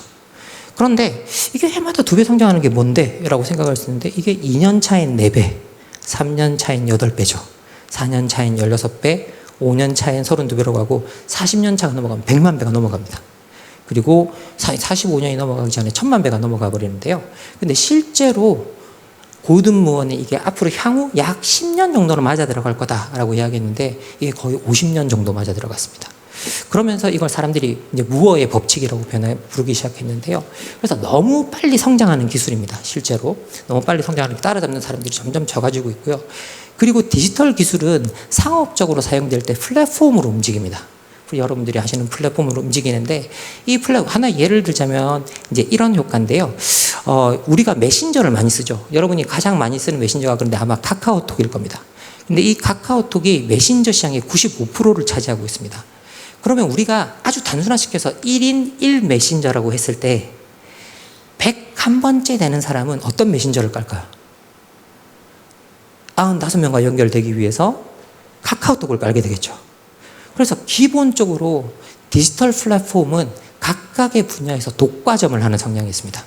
그런데 이게 해마다 2배 성장하는 게 뭔데? 라고 생각할 수 있는데 이게 2년 차인 4배, 3년 차인 8배죠. 4년 차인 16배, 5년 차인 32배로 가고 40년 차가 넘어가면 100만 배가 넘어갑니다. 그리고 45년이 넘어가기 전에 1000만 배가 넘어가 버리는데요. 근데 실제로 고든 무어는 이게 앞으로 향후 약 10년 정도는 맞아 들어갈 거다라고 이야기했는데 이게 거의 50년 정도 맞아 들어갔습니다. 그러면서 이걸 사람들이 이제 무어의 법칙이라고 부르기 시작했는데요. 그래서 너무 빨리 성장하는 기술입니다. 실제로 너무 빨리 성장하는 게 따라잡는 사람들이 점점 적어지고 있고요. 그리고 디지털 기술은 상업적으로 사용될 때 플랫폼으로 움직입니다. 여러분들이 아시는 플랫폼으로 움직이는데 이 플랫폼 하나 예를 들자면 이제 이런 효과인데요. 우리가 메신저를 많이 쓰죠. 여러분이 가장 많이 쓰는 메신저가 그런데 아마 카카오톡일 겁니다. 근데 이 카카오톡이 메신저 시장의 95%를 차지하고 있습니다. 그러면 우리가 아주 단순화시켜서 1인 1 메신저라고 했을 때 101번째 되는 사람은 어떤 메신저를 깔까요? 95명과 연결되기 위해서 카카오톡을 깔게 되겠죠. 그래서 기본적으로 디지털 플랫폼은 각각의 분야에서 독과점을 하는 성향이 있습니다.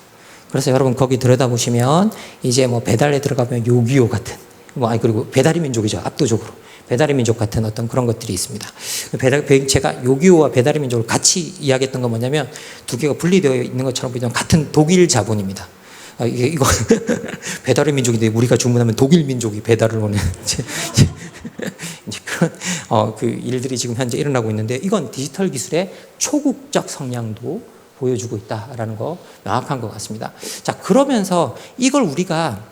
그래서 여러분 거기 들여다보시면 이제 뭐 배달에 들어가면 요기요 같은 그리고 배달의 민족이죠. 압도적으로 배달의 민족 같은 어떤 그런 것들이 있습니다. 제가 요기요와 배달의 민족을 같이 이야기했던 건 뭐냐면 두 개가 분리되어 있는 것처럼 보이지만 같은 독일 자본입니다. 이거 배달의 민족인데 우리가 주문하면 독일 민족이 배달을 오는 이제 그런 그 일들이 지금 현재 일어나고 있는데 이건 디지털 기술의 초국적 성향도 보여주고 있다라는 거 명확한 것 같습니다. 자, 그러면서 이걸 우리가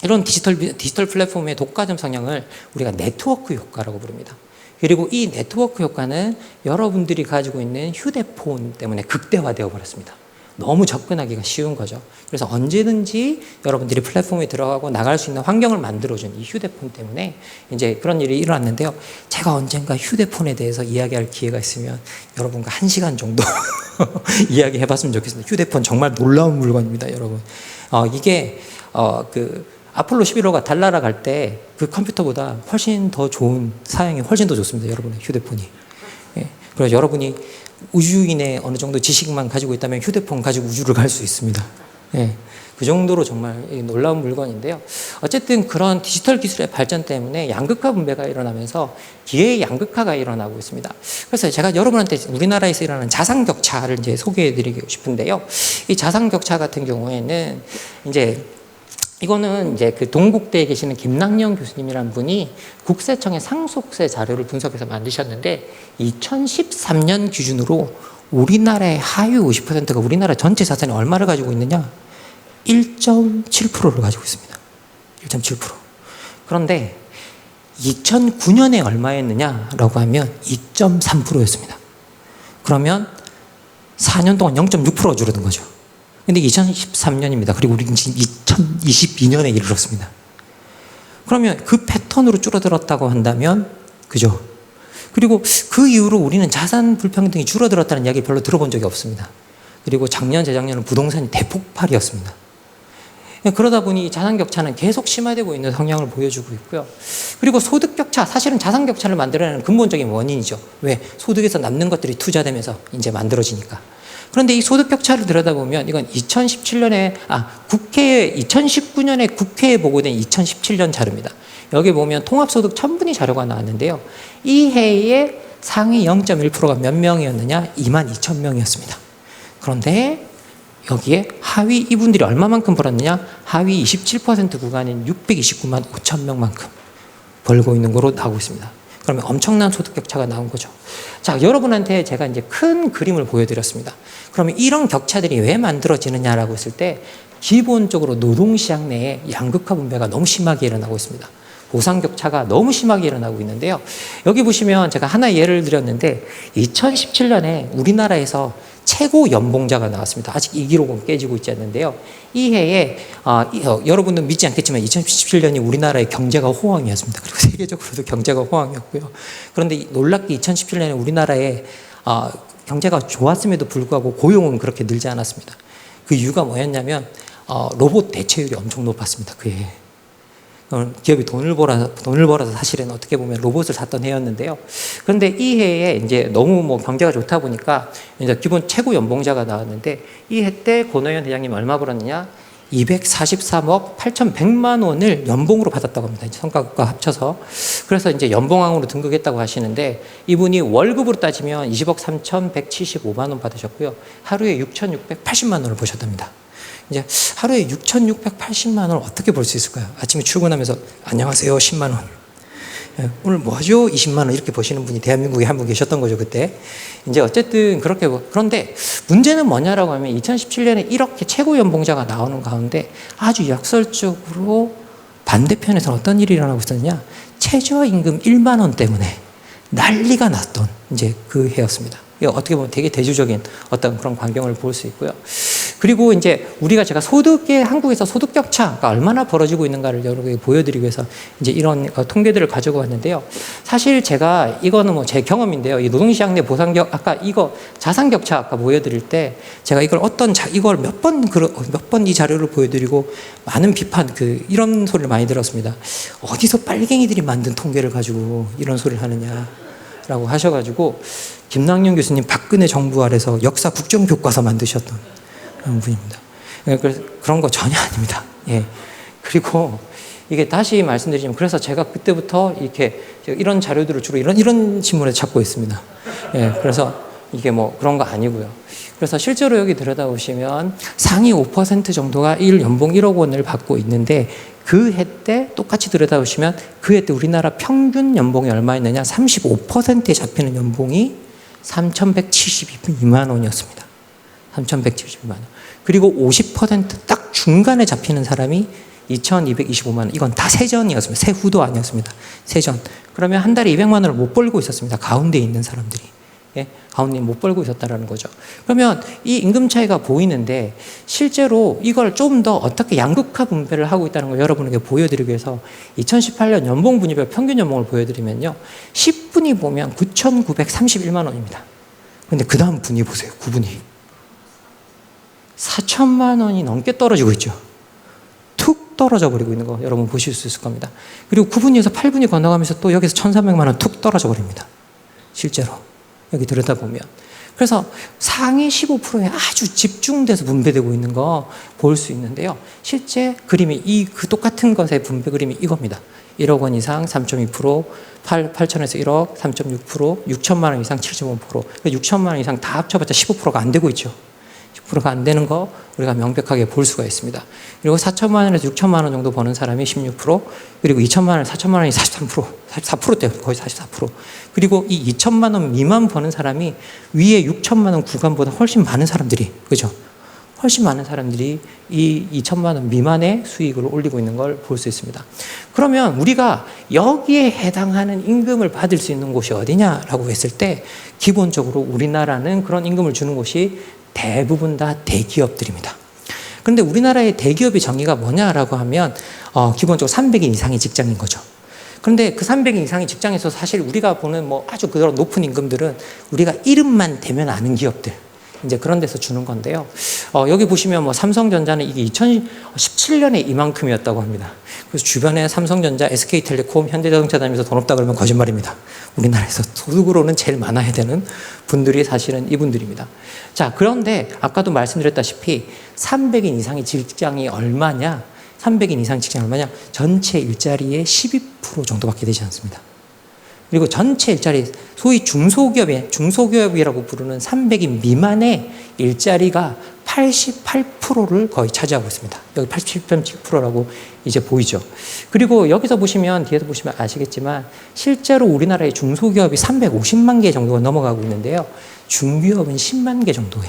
이런 디지털 플랫폼의 독과점 성향을 우리가 네트워크 효과라고 부릅니다. 그리고 이 네트워크 효과는 여러분들이 가지고 있는 휴대폰 때문에 극대화되어 버렸습니다. 너무 접근하기가 쉬운 거죠. 그래서 언제든지 여러분들이 플랫폼에 들어가고 나갈 수 있는 환경을 만들어준 이 휴대폰 때문에 이제 그런 일이 일어났는데요. 제가 언젠가 휴대폰에 대해서 이야기할 기회가 있으면 여러분과 1시간 정도 이야기해 봤으면 좋겠습니다. 휴대폰 정말 놀라운 물건입니다, 여러분. 이게 아폴로 11호가 달 날아갈 때 그 컴퓨터보다 훨씬 더 좋은 사양이 훨씬 더 좋습니다, 여러분의 휴대폰이. 예. 그래서 여러분이 우주인의 어느 정도 지식만 가지고 있다면 휴대폰 가지고 우주를 갈 수 있습니다. 예, 그 정도로 정말 놀라운 물건인데요. 어쨌든 그런 디지털 기술의 발전 때문에 양극화 분배가 일어나면서 기회의 양극화가 일어나고 있습니다. 그래서 제가 여러분한테 우리나라에서 일어나는 자산 격차를 이제 소개해 드리고 싶은데요. 이 자산 격차 같은 경우에는 이거는 이제 그 동국대에 계시는 김낙령 교수님이라는 분이 국세청의 상속세 자료를 분석해서 만드셨는데 2013년 기준으로 우리나라의 하위 50%가 우리나라 전체 자산이 얼마를 가지고 있느냐? 1.7%를 가지고 있습니다. 1.7%. 그런데 2009년에 얼마였느냐라고 하면 2.3%였습니다. 그러면 4년 동안 0.6%가 줄어든 거죠. 근데 2023년입니다. 그리고 우리는 지금 2022년에 이르렀습니다. 그러면 그 패턴으로 줄어들었다고 한다면, 그죠? 그리고 그 이후로 우리는 자산 불평등이 줄어들었다는 이야기 별로 들어본 적이 없습니다. 그리고 작년, 재작년은 부동산이 대폭발이었습니다. 그러다 보니 이 자산 격차는 계속 심화되고 있는 성향을 보여주고 있고요. 그리고 소득 격차, 사실은 자산 격차를 만들어내는 근본적인 원인이죠. 왜? 소득에서 남는 것들이 투자되면서 이제 만들어지니까. 그런데 이 소득 격차를 들여다보면 이건 2019년에 국회에 보고된 2017년 자료입니다. 여기 보면 통합소득 천분위 자료가 나왔는데요. 이 해에 상위 0.1%가 몇 명이었느냐? 22,000명이었습니다. 그런데 여기에 하위 이분들이 얼마만큼 벌었느냐? 하위 27% 구간인 629만 5천 명만큼 벌고 있는 거로 나오고 있습니다. 그러면 엄청난 소득 격차가 나온 거죠. 자, 여러분한테 제가 이제 큰 그림을 보여드렸습니다. 그러면 이런 격차들이 왜 만들어지느냐라고 했을 때 기본적으로 노동시장 내에 양극화 분배가 너무 심하게 일어나고 있습니다. 보상 격차가 너무 심하게 일어나고 있는데요. 여기 보시면 제가 하나 예를 드렸는데 2017년에 우리나라에서 최고 연봉자가 나왔습니다. 아직 이 기록은 깨지고 있지 않는데요. 이 해에 여러분들 믿지 않겠지만 2017년이 우리나라의 경제가 호황이었습니다. 그리고 세계적으로도 경제가 호황이었고요. 그런데 놀랍게 2017년에 우리나라의 경제가 좋았음에도 불구하고 고용은 그렇게 늘지 않았습니다. 그 이유가 뭐였냐면 로봇 대체율이 엄청 높았습니다. 그 해에. 기업이 돈을 벌어서 사실은 어떻게 보면 로봇을 샀던 해였는데요. 그런데 이 해에 이제 너무 경제가 좋다 보니까 이제 기본 최고 연봉자가 나왔는데 이 해 때 권오현 회장님 얼마 벌었느냐? 243억 8,100만 원을 연봉으로 받았다고 합니다. 성과급과 합쳐서. 그래서 이제 연봉왕으로 등극했다고 하시는데 이분이 월급으로 따지면 20억 3,175만 원 받으셨고요. 하루에 6,680만 원을 버셨답니다. 이제 하루에 6,680만 원을 어떻게 벌 수 있을까요? 아침에 출근하면서 안녕하세요 10만 원. 오늘 뭐 하죠? 20만 원 이렇게 버시는 분이 대한민국에 한 분 계셨던 거죠 그때. 이제 어쨌든 그렇게 그런데 문제는 뭐냐라고 하면 2017년에 이렇게 최고 연봉자가 나오는 가운데 아주 역설적으로 반대편에서 어떤 일이 일어나고 있었냐? 최저임금 1만 원 때문에 난리가 났던 이제 그 해였습니다. 어떻게 보면 되게 대조적인 어떤 그런 광경을 볼 수 있고요. 그리고 이제 우리가 제가 한국에서 소득 격차가 얼마나 벌어지고 있는가를 여러분에게 보여드리기 위해서 이제 이런 통계들을 가지고 왔는데요. 사실 제가 이거는 뭐 제 경험인데요. 이 노동시장 내 아까 이거 자산 격차 아까 보여드릴 때 제가 이걸 이걸 몇 번 이 자료를 보여드리고 많은 비판 이런 소리를 많이 들었습니다. 어디서 빨갱이들이 만든 통계를 가지고 이런 소리를 하느냐라고 하셔가지고 김남년 교수님 박근혜 정부 아래서 역사 국정교과서 만드셨던 분입니다. 그래서 그런 거 전혀 아닙니다. 예. 그리고 이게 다시 말씀드리자면 그래서 제가 그때부터 이렇게 이런 자료들을 주로 이런 신문에 찾고 있습니다. 예. 그래서 이게 뭐 그런 거 아니고요. 그래서 실제로 여기 들여다보시면 상위 5% 정도가 연봉 1억 원을 받고 있는데 그 해 때 똑같이 들여다보시면 그 해 때 우리나라 평균 연봉이 얼마였느냐? 35%에 잡히는 연봉이 3,172만 원이었습니다. 3,172만 원. 그리고 50%딱 중간에 잡히는 사람이 2,225만 원. 이건 다 세전이었습니다. 세후도 아니었습니다. 세전. 그러면 한 달에 200만 원을 못 벌고 있었습니다. 가운데 있는 사람들이. 예? 가운데 못 벌고 있었다라는 거죠. 그러면 이 임금 차이가 보이는데 실제로 이걸 좀 더 어떻게 양극화 분배를 하고 있다는 걸 여러분에게 보여드리기 위해서 2018년 연봉 분위별 평균 연봉을 보여드리면요. 10분위 보면 9,931만 원입니다. 그런데 그 다음 분위 보세요. 9분위. 4천만 원이 넘게 떨어지고 있죠. 툭 떨어져 버리고 있는 거 여러분 보실 수 있을 겁니다. 그리고 9분위에서 8분위 건너가면서 또 여기서 1,300만 원 툭 떨어져 버립니다. 실제로 여기 들여다보면. 그래서 상위 15%에 아주 집중돼서 분배되고 있는 거 볼 수 있는데요. 실제 그림이 똑같은 것의 분배 그림이 이겁니다. 1억 원 이상 3.2%, 8천에서 1억 3.6%, 6천만 원 이상 7.5%, 6천만 원 이상 다 합쳐봤자 15%가 안 되고 있죠. 10%가 안 되는 거 우리가 명백하게 볼 수가 있습니다. 그리고 4천만 원에서 6천만 원 정도 버는 사람이 16%, 그리고 2천만 원, 4천만 원이 43%, 44%대 거의 44%. 그리고 이 2천만 원 미만 버는 사람이 위에 6천만 원 구간보다 훨씬 많은 사람들이, 그죠? 훨씬 많은 사람들이 이 2천만 원 미만의 수익을 올리고 있는 걸 볼 수 있습니다. 그러면 우리가 여기에 해당하는 임금을 받을 수 있는 곳이 어디냐라고 했을 때 기본적으로 우리나라는 그런 임금을 주는 곳이 대부분 다 대기업들입니다. 그런데 우리나라의 대기업의 정의가 뭐냐라고 하면 기본적으로 300인 이상의 직장인 거죠. 그런데 그 300인 이상의 직장에서 사실 우리가 보는 뭐 아주 그런 높은 임금들은 우리가 이름만 대면 아는 기업들, 이제 그런 데서 주는 건데요. 여기 보시면 뭐 삼성전자는 이게 2017년에 이만큼이었다고 합니다. 그래서 주변에 삼성전자, SK텔레콤, 현대자동차 다니면서 돈 없다 그러면 거짓말입니다. 우리나라에서 소득으로는 제일 많아야 되는 분들이 사실은 이분들입니다. 자, 그런데 아까도 말씀드렸다시피 300인 이상의 직장이 얼마냐? 300인 이상 직장이 얼마냐? 전체 일자리의 12% 정도밖에 되지 않습니다. 그리고 전체 일자리, 소위 중소기업이라고 부르는 300인 미만의 일자리가 88%를 거의 차지하고 있습니다. 여기 87.7%라고 이제 보이죠. 그리고 여기서 보시면, 뒤에서 보시면 아시겠지만, 실제로 우리나라의 중소기업이 350만 개 정도가 넘어가고 있는데요. 중기업은 10만 개 정도에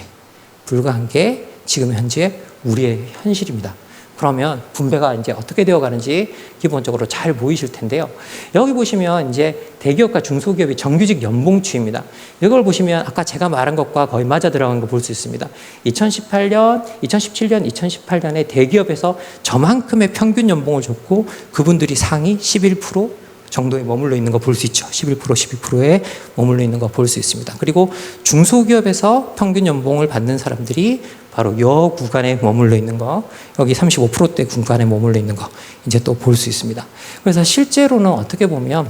불과한 게 지금 현재 우리의 현실입니다. 그러면 분배가 이제 어떻게 되어 가는지 기본적으로 잘 보이실 텐데요. 여기 보시면 이제 대기업과 중소기업의 정규직 연봉치입니다. 이걸 보시면 아까 제가 말한 것과 거의 맞아 들어간 거 볼 수 있습니다. 2017년, 2018년에 대기업에서 저만큼의 평균 연봉을 줬고 그분들이 상위 11% 정도에 머물러 있는 거 볼 수 있죠. 11%, 12%에 머물러 있는 거 볼 수 있습니다. 그리고 중소기업에서 평균 연봉을 받는 사람들이 바로 여 구간에 머물러 있는 거, 여기 35%대 구간에 머물러 있는 거 이제 또 볼 수 있습니다. 그래서 실제로는 어떻게 보면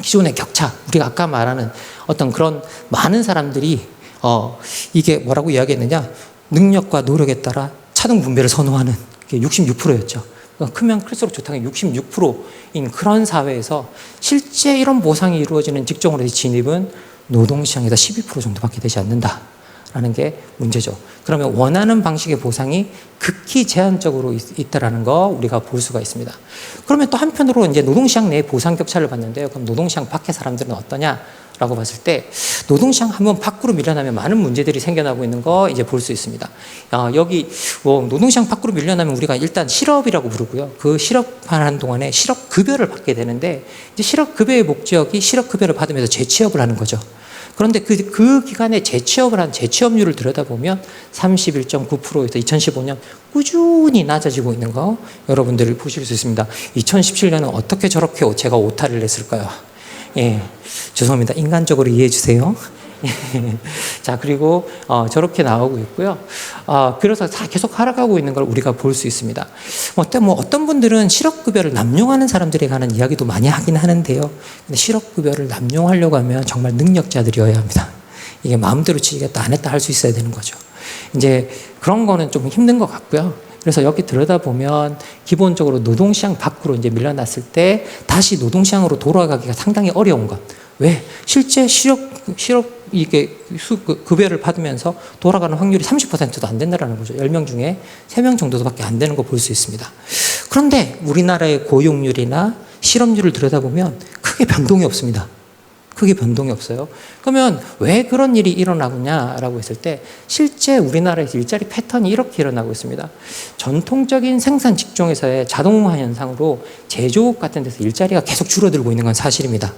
기존의 격차, 우리가 아까 말하는 어떤 그런 많은 사람들이 이게 뭐라고 이야기했느냐, 능력과 노력에 따라 차등 분배를 선호하는 게 66%였죠. 크면 클수록 좋다는 66%인 그런 사회에서 실제 이런 보상이 이루어지는 직종으로의 진입은 노동시장에서 12% 정도밖에 되지 않는다라는 게 문제죠. 그러면 원하는 방식의 보상이 극히 제한적으로 있다라는 거 우리가 볼 수가 있습니다. 그러면 또 한편으로 이제 노동시장 내 보상 격차를 봤는데요. 그럼 노동시장 밖의 사람들은 어떠냐? 라고 봤을 때 노동시장 한번 밖으로 밀려나면 많은 문제들이 생겨나고 있는 거 이제 볼 수 있습니다. 여기 노동시장 밖으로 밀려나면 우리가 일단 실업이라고 부르고요. 그 실업하는 동안에 실업급여를 받게 되는데 이제 실업급여의 목적이 실업급여를 받으면서 재취업을 하는 거죠. 그런데 그 기간에 재취업을 한 재취업률을 들여다보면 31.9%에서 2015년 꾸준히 낮아지고 있는 거 여러분들이 보실 수 있습니다. 2017년은 어떻게 저렇게 제가 오타를 냈을까요? 예, 죄송합니다. 인간적으로 이해해 주세요. 자, 그리고 저렇게 나오고 있고요. 그래서 다 계속 하락하고 있는 걸 우리가 볼 수 있습니다. 어떤 분들은 실업급여를 남용하는 사람들에 관한 이야기도 많이 하긴 하는데요. 근데 실업급여를 남용하려고 하면 정말 능력자들이어야 합니다. 이게 마음대로 지겠다 안 했다 할 수 있어야 되는 거죠. 이제 그런 거는 좀 힘든 것 같고요. 그래서 여기 들여다보면 기본적으로 노동시장 밖으로 이제 밀려났을 때 다시 노동시장으로 돌아가기가 상당히 어려운 것. 왜? 실제 급여를 받으면서 돌아가는 확률이 30%도 안 된다는 거죠. 10명 중에 3명 정도밖에 안 되는 거 볼 수 있습니다. 그런데 우리나라의 고용률이나 실업률을 들여다보면 크게 변동이 없습니다. 크게 변동이 없어요. 그러면 왜 그런 일이 일어나느냐라고 했을 때 실제 우리나라에서 일자리 패턴이 이렇게 일어나고 있습니다. 전통적인 생산 직종에서의 자동화 현상으로 제조업 같은 데서 일자리가 계속 줄어들고 있는 건 사실입니다.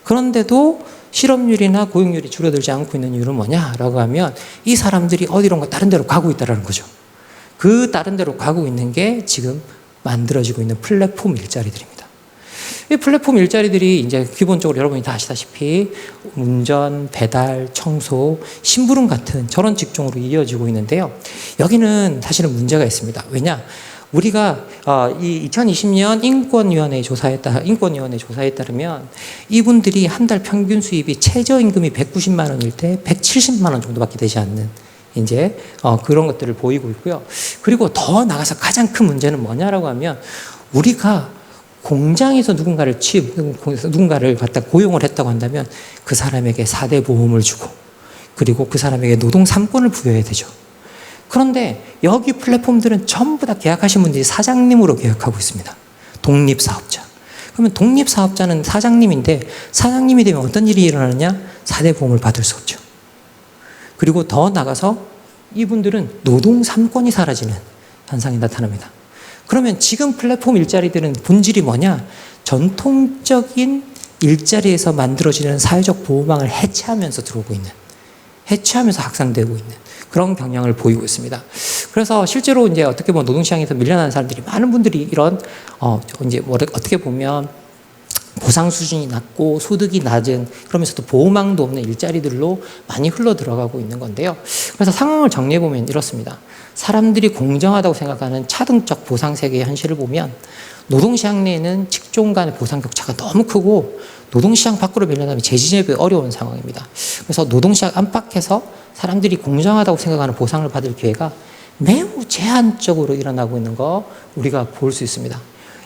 그런데도 실업률이나 고용률이 줄어들지 않고 있는 이유는 뭐냐라고 하면 이 사람들이 어디론가 다른 데로 가고 있다는 거죠. 그 다른 데로 가고 있는 게 지금 만들어지고 있는 플랫폼 일자리들입니다. 이 플랫폼 일자리들이 이제 기본적으로 여러분이 다 아시다시피 운전, 배달, 청소, 심부름 같은 저런 직종으로 이어지고 있는데요. 여기는 사실은 문제가 있습니다. 왜냐? 우리가 이 2020년 인권위원회 조사에 따르면 이분들이 한 달 평균 수입이 최저임금이 190만 원일 때 170만 원 정도밖에 되지 않는 이제 그런 것들을 보이고 있고요. 그리고 더 나가서 가장 큰 문제는 뭐냐라고 하면 우리가 공장에서 누군가를 갖다 고용을 했다고 한다면 그 사람에게 4대 보험을 주고 그리고 그 사람에게 노동 3권을 부여해야 되죠. 그런데 여기 플랫폼들은 전부 다 계약하신 분들이 사장님으로 계약하고 있습니다. 독립사업자. 그러면 독립사업자는 사장님인데 사장님이 되면 어떤 일이 일어나느냐? 4대 보험을 받을 수 없죠. 그리고 더 나가서 이분들은 노동 3권이 사라지는 현상이 나타납니다. 그러면 지금 플랫폼 일자리들은 본질이 뭐냐? 전통적인 일자리에서 만들어지는 사회적 보호망을 해체하면서 들어오고 있는, 해체하면서 확산되고 있는 그런 경향을 보이고 있습니다. 그래서 실제로 이제 어떻게 보면 노동시장에서 밀려나는 사람들이 많은 분들이 이런 이제 어떻게 보면 보상 수준이 낮고 소득이 낮은, 그러면서도 보호망도 없는 일자리들로 많이 흘러 들어가고 있는 건데요. 그래서 상황을 정리해 보면 이렇습니다. 사람들이 공정하다고 생각하는 차등적 보상 세계의 현실을 보면 노동시장 내에는 직종 간의 보상 격차가 너무 크고 노동시장 밖으로 밀려나면 재진입이 어려운 상황입니다. 그래서 노동시장 안팎에서 사람들이 공정하다고 생각하는 보상을 받을 기회가 매우 제한적으로 일어나고 있는 거 우리가 볼 수 있습니다.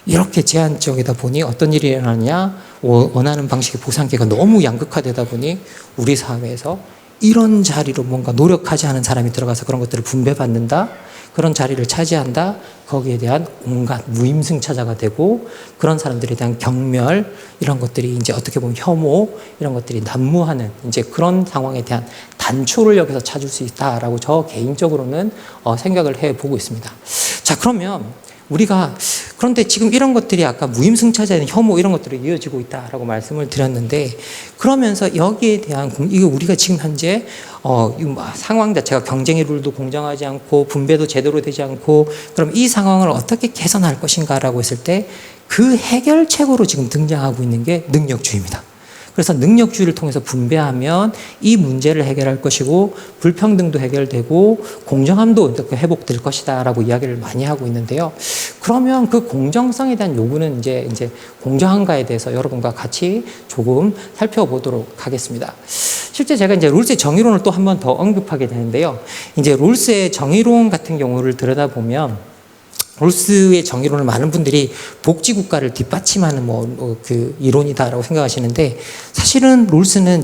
이렇게 제한적이다 보니 어떤 일이 일어나느냐, 원하는 방식의 보상계가 너무 양극화되다 보니 우리 사회에서 이런 자리로 뭔가 노력하지 않은 사람이 들어가서 그런 것들을 분배받는다, 그런 자리를 차지한다, 거기에 대한 온갖 무임승차자가 되고 그런 사람들에 대한 경멸, 이런 것들이 이제 어떻게 보면 혐오, 이런 것들이 난무하는 이제 그런 상황에 대한 단초를 여기서 찾을 수 있다라고 저 개인적으로는 생각을 해보고 있습니다. 자, 그러면 우리가 그런데 지금 이런 것들이 아까 무임승차자의 혐오 이런 것들이 이어지고 있다라고 말씀을 드렸는데, 그러면서 여기에 대한 이거 우리가 지금 현재 상황 자체가 경쟁의 룰도 공정하지 않고 분배도 제대로 되지 않고, 그럼 이 상황을 어떻게 개선할 것인가라고 했을 때 그 해결책으로 지금 등장하고 있는 게 능력주의입니다. 그래서 능력주의를 통해서 분배하면 이 문제를 해결할 것이고 불평등도 해결되고 공정함도 어떻게 회복될 것이다라고 이야기를 많이 하고 있는데요. 그러면 그 공정성에 대한 요구는 이제 공정한가에 대해서 여러분과 같이 조금 살펴보도록 하겠습니다. 실제 제가 이제 롤스의 정의론을 또 한 번 더 언급하게 되는데요. 이제 롤스의 정의론 같은 경우를 들여다보면 롤스의 정의론을 많은 분들이 복지국가를 뒷받침하는 그 이론이다라고 생각하시는데, 사실은 롤스는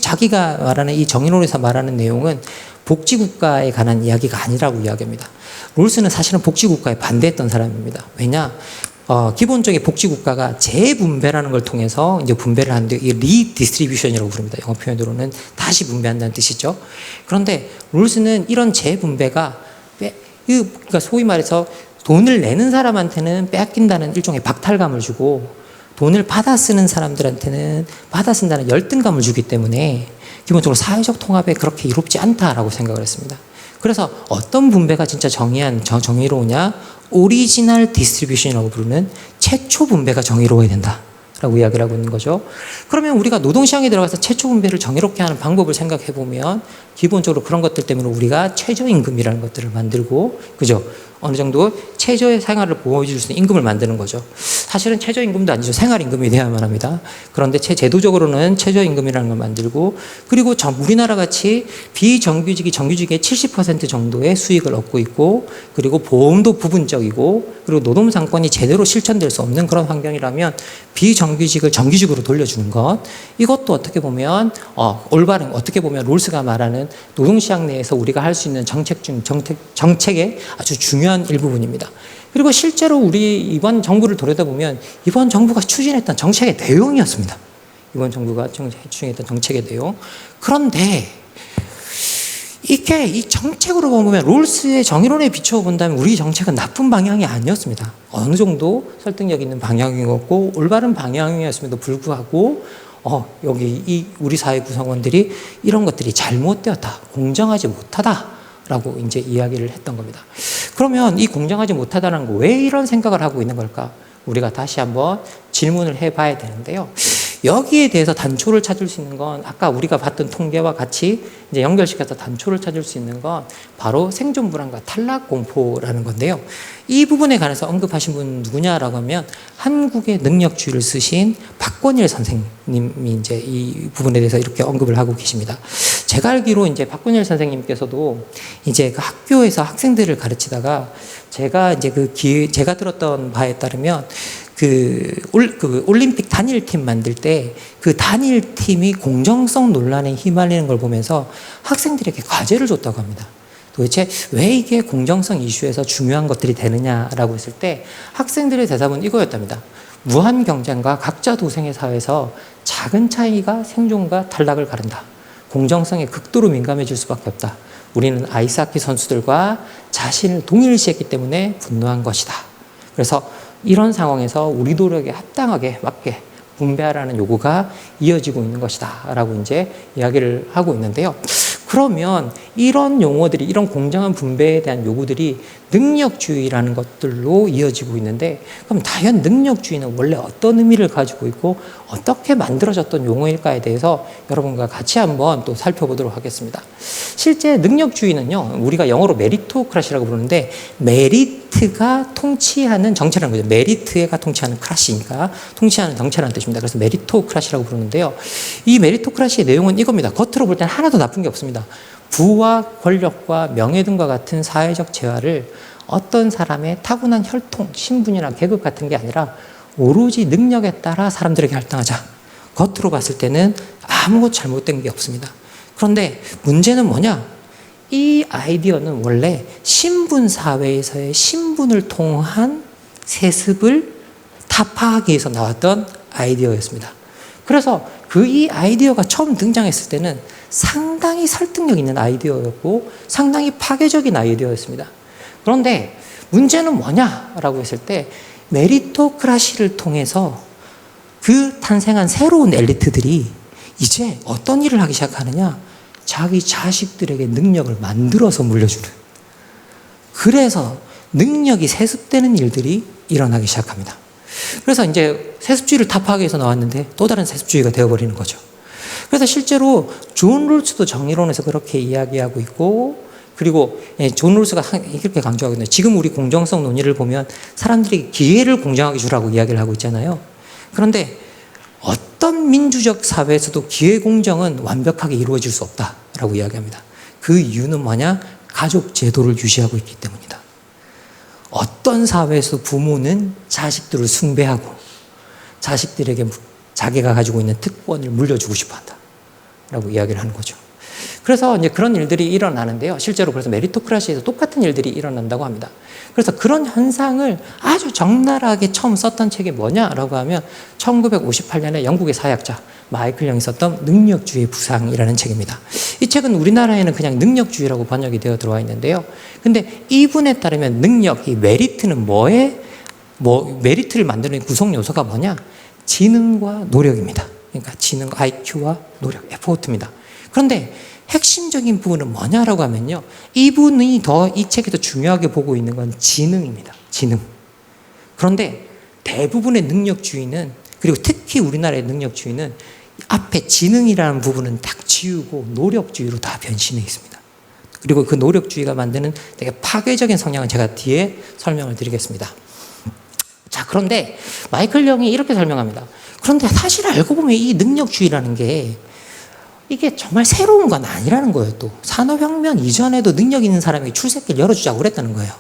자기가 말하는 이 정의론에서 말하는 내용은 복지국가에 관한 이야기가 아니라고 이야기합니다. 롤스는 사실은 복지국가에 반대했던 사람입니다. 왜냐? 기본적인 복지국가가 재분배라는 걸 통해서 이제 분배를 하는데, 이 리디스트리뷰션이라고 부릅니다. 영어 표현으로는 다시 분배한다는 뜻이죠. 그런데 롤스는 이런 재분배가 그러니까 소위 말해서 돈을 내는 사람한테는 빼앗긴다는 일종의 박탈감을 주고 돈을 받아 쓰는 사람들한테는 받아 쓴다는 열등감을 주기 때문에 기본적으로 사회적 통합에 그렇게 이롭지 않다라고 생각을 했습니다. 그래서 어떤 분배가 진짜 정의로우냐? 오리지널 디스트리뷰션이라고 부르는 최초 분배가 정의로워야 된다라고 이야기를 하고 있는 거죠. 그러면 우리가 노동시장에 들어가서 최초 분배를 정의롭게 하는 방법을 생각해 보면 기본적으로 그런 것들 때문에 우리가 최저임금이라는 것들을 만들고, 그죠? 어느 정도 최저의 생활을 보여줄 수 있는 임금을 만드는 거죠. 사실은 최저임금도 아니죠. 생활임금이 돼야만 합니다. 그런데 제도적으로는 최저임금이라는 걸 만들고, 그리고 우리나라 같이 비정규직이 정규직의 70% 정도의 수익을 얻고 있고, 그리고 보험도 부분적이고, 그리고 노동상권이 제대로 실천될 수 없는 그런 환경이라면 비정규직을 정규직으로 돌려주는 것, 이것도 어떻게 보면 올바른, 어떻게 보면 롤스가 말하는 노동시장 내에서 우리가 할 수 있는 정책의 아주 중요한 일부분입니다. 그리고 실제로 우리 이번 정부를 들여다보면 이번 정부가 추진했던 정책의 내용이었습니다. 이번 정부가 추진했던 정책의 내용. 그런데 이게 이 정책으로 보면 롤스의 정의론에 비춰본다면 우리 정책은 나쁜 방향이 아니었습니다. 어느 정도 설득력 있는 방향이었고 올바른 방향이었음에도 불구하고 여기 우리 사회 구성원들이 이런 것들이 잘못되었다, 공정하지 못하다라고 이제 이야기를 했던 겁니다. 그러면 이 공정하지 못하다는 거 왜 이런 생각을 하고 있는 걸까? 우리가 다시 한번 질문을 해봐야 되는데요. 여기에 대해서 단초를 찾을 수 있는 건 아까 우리가 봤던 통계와 같이 이제 연결시켜서 단초를 찾을 수 있는 건 바로 생존 불안과 탈락 공포라는 건데요. 이 부분에 관해서 언급하신 분 누구냐라고 하면 한국의 능력주의를 쓰신 박권일 선생님이 이제 이 부분에 대해서 이렇게 언급을 하고 계십니다. 제가 알기로 이제 박권일 선생님께서도 이제 그 학교에서 학생들을 가르치다가 제가 들었던 바에 따르면 그 올림픽 단일팀 만들 때 그 단일팀이 공정성 논란에 휘말리는 걸 보면서 학생들에게 과제를 줬다고 합니다. 도대체 왜 이게 공정성 이슈에서 중요한 것들이 되느냐라고 했을 때 학생들의 대답은 이거였답니다. 무한 경쟁과 각자 도생의 사회에서 작은 차이가 생존과 탈락을 가른다. 공정성에 극도로 민감해질 수밖에 없다. 우리는 아이스하키 선수들과 자신을 동일시했기 때문에 분노한 것이다. 그래서 이런 상황에서 우리 노력에 합당하게 맞게 분배하라는 요구가 이어지고 있는 것이다 라고 이제 이야기를 하고 있는데요. 그러면 이런 용어들이, 이런 공정한 분배에 대한 요구들이 능력주의라는 것들로 이어지고 있는데, 그럼 과연 능력주의는 원래 어떤 의미를 가지고 있고 어떻게 만들어졌던 용어일까에 대해서 여러분과 같이 한번 또 살펴보도록 하겠습니다. 실제 능력주의는요, 우리가 영어로 메리토크라시라고 부르는데, 메리트가 통치하는 정체라는 거죠. 메리트가 통치하는 크라시니까 통치하는 정체라는 뜻입니다. 그래서 메리토크라시라고 부르는데요. 이 메리토크라시의 내용은 이겁니다. 겉으로 볼 때는 하나도 나쁜 게 없습니다. 부와 권력과 명예 등과 같은 사회적 재화를 어떤 사람의 타고난 혈통, 신분이나 계급 같은 게 아니라 오로지 능력에 따라 사람들에게 할당하자. 겉으로 봤을 때는 아무것도 잘못된 게 없습니다. 그런데 문제는 뭐냐? 이 아이디어는 원래 신분 사회에서의 신분을 통한 세습을 타파하기 위해서 나왔던 아이디어였습니다. 그래서 이 아이디어가 처음 등장했을 때는 상당히 설득력 있는 아이디어였고 상당히 파괴적인 아이디어였습니다. 그런데 문제는 뭐냐라고 했을 때, 메리토크라시를 통해서 그 탄생한 새로운 엘리트들이 이제 어떤 일을 하기 시작하느냐? 자기 자식들에게 능력을 만들어서 물려주는, 그래서 능력이 세습되는 일들이 일어나기 시작합니다. 그래서 이제 세습주의를 타파하기 위해서 나왔는데 또 다른 세습주의가 되어버리는 거죠. 그래서 실제로 존 롤스도 정의론에서 그렇게 이야기하고 있고, 그리고 존 롤스가 이렇게 강조하고 있는데, 지금 우리 공정성 논의를 보면 사람들이 기회를 공정하게 주라고 이야기를 하고 있잖아요. 그런데 어떤 민주적 사회에서도 기회 공정은 완벽하게 이루어질 수 없다라고 이야기합니다. 그 이유는 뭐냐? 가족 제도를 유지하고 있기 때문이다. 어떤 사회에서 부모는 자식들을 숭배하고 자식들에게 자기가 가지고 있는 특권을 물려주고 싶어 한다 라고 이야기를 하는 거죠. 그래서 이제 그런 일들이 일어나는데요. 실제로 그래서 메리토크라시에서 똑같은 일들이 일어난다고 합니다. 그래서 그런 현상을 아주 적나라하게 처음 썼던 책이 뭐냐라고 하면 1958년에 영국의 사회학자 마이클 영이 썼던 능력주의 부상이라는 책입니다. 이 책은 우리나라에는 그냥 능력주의라고 번역이 되어 들어와 있는데요. 근데 이분에 따르면 능력, 이 메리트는 메리트를 만드는 구성 요소가 뭐냐? 지능과 노력입니다. 그러니까 지능, IQ와 노력, 에포트입니다. 그런데 핵심적인 부분은 뭐냐라고 하면요, 이분이 이 책이 더 중요하게 보고 있는 건 지능입니다. 지능. 그런데 대부분의 능력주의는, 그리고 특히 우리나라의 능력주의는 앞에 지능이라는 부분은 딱 지우고 노력주의로 다 변신해 있습니다. 그리고 그 노력주의가 만드는 되게 파괴적인 성향은 제가 뒤에 설명을 드리겠습니다. 자, 그런데 마이클 영이 이렇게 설명합니다. 그런데 사실 알고 보면 이 능력주의라는 게 이게 정말 새로운 건 아니라는 거예요. 또 산업혁명 이전에도 능력 있는 사람에게 출세길 열어주자고 그랬다는 거예요.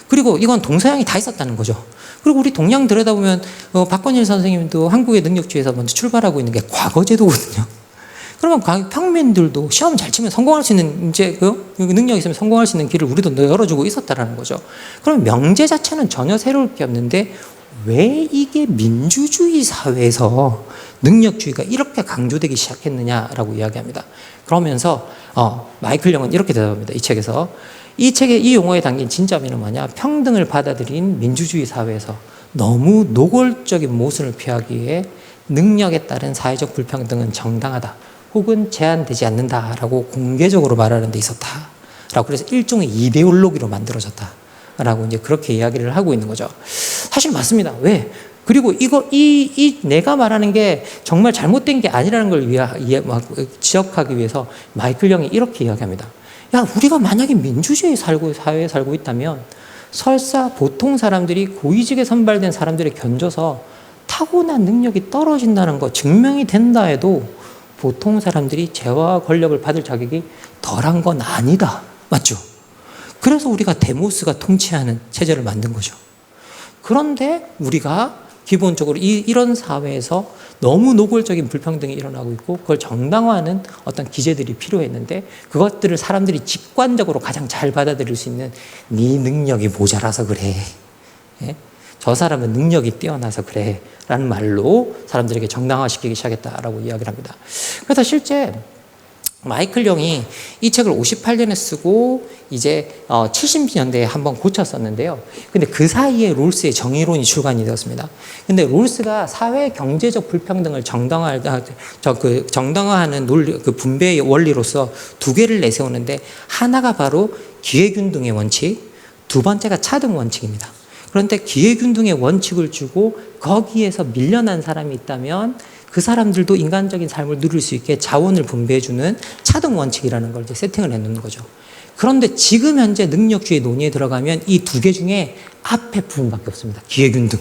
그리고 이건 동서양이 다 있었다는 거죠. 그리고 우리 동양 들여다보면 박건일 선생님도 한국의 능력주의에서 먼저 출발하고 있는 게 과거제도거든요. 그러면 평민들도 시험 잘 치면 성공할 수 있는, 이제 능력이 있으면 성공할 수 있는 길을 우리도 열어주고 있었다라는 거죠. 그럼 명제 자체는 전혀 새로울 게 없는데 왜 이게 민주주의 사회에서 능력주의가 이렇게 강조되기 시작했느냐라고 이야기합니다. 그러면서 마이클 영은 이렇게 대답합니다. 이 책에서 이 책의 이 용어에 담긴 진짜미는 뭐냐? 평등을 받아들인 민주주의 사회에서 너무 노골적인 모순을 피하기 위해 능력에 따른 사회적 불평등은 정당하다 혹은 제한되지 않는다라고 공개적으로 말하는 데 있었다라고, 그래서 일종의 이데올로기로 만들어졌다라고 이제 그렇게 이야기를 하고 있는 거죠. 사실 맞습니다. 왜? 그리고 내가 말하는 게 정말 잘못된 게 아니라는 걸 지적하기 위해서 마이클 영이 이렇게 이야기합니다. 야, 우리가 만약에 민주주의 사회에 살고 있다면 설사 보통 사람들이 고위직에 선발된 사람들을 견줘서 타고난 능력이 떨어진다는 거 증명이 된다 해도 보통 사람들이 재화와 권력을 받을 자격이 덜한 건 아니다. 맞죠? 그래서 우리가 데모스가 통치하는 체제를 만든 거죠. 그런데 우리가 기본적으로 이런 사회에서 너무 노골적인 불평등이 일어나고 있고 그걸 정당화하는 어떤 기제들이 필요했는데, 그것들을 사람들이 직관적으로 가장 잘 받아들일 수 있는 네 능력이 모자라서 그래, 저 사람은 능력이 뛰어나서 그래 라는 말로 사람들에게 정당화시키기 시작했다라고 이야기를 합니다. 그래서 실제 마이클 영이 이 책을 58년에 쓰고 이제 70년대에 한번 고쳤었는데요. 근데 그 사이에 롤스의 정의론이 출간이 되었습니다. 근데 롤스가 사회 경제적 불평등을 정당화하는 논리, 그 분배의 원리로서 두 개를 내세우는데, 하나가 바로 기회균등의 원칙, 두 번째가 차등 원칙입니다. 그런데 기회균등의 원칙을 주고 거기에서 밀려난 사람이 있다면 그 사람들도 인간적인 삶을 누릴 수 있게 자원을 분배해주는 차등 원칙이라는 걸 이제 세팅을 해놓는 거죠. 그런데 지금 현재 능력주의 논의에 들어가면 이 두 개 중에 앞에 부분밖에 없습니다. 기회균등.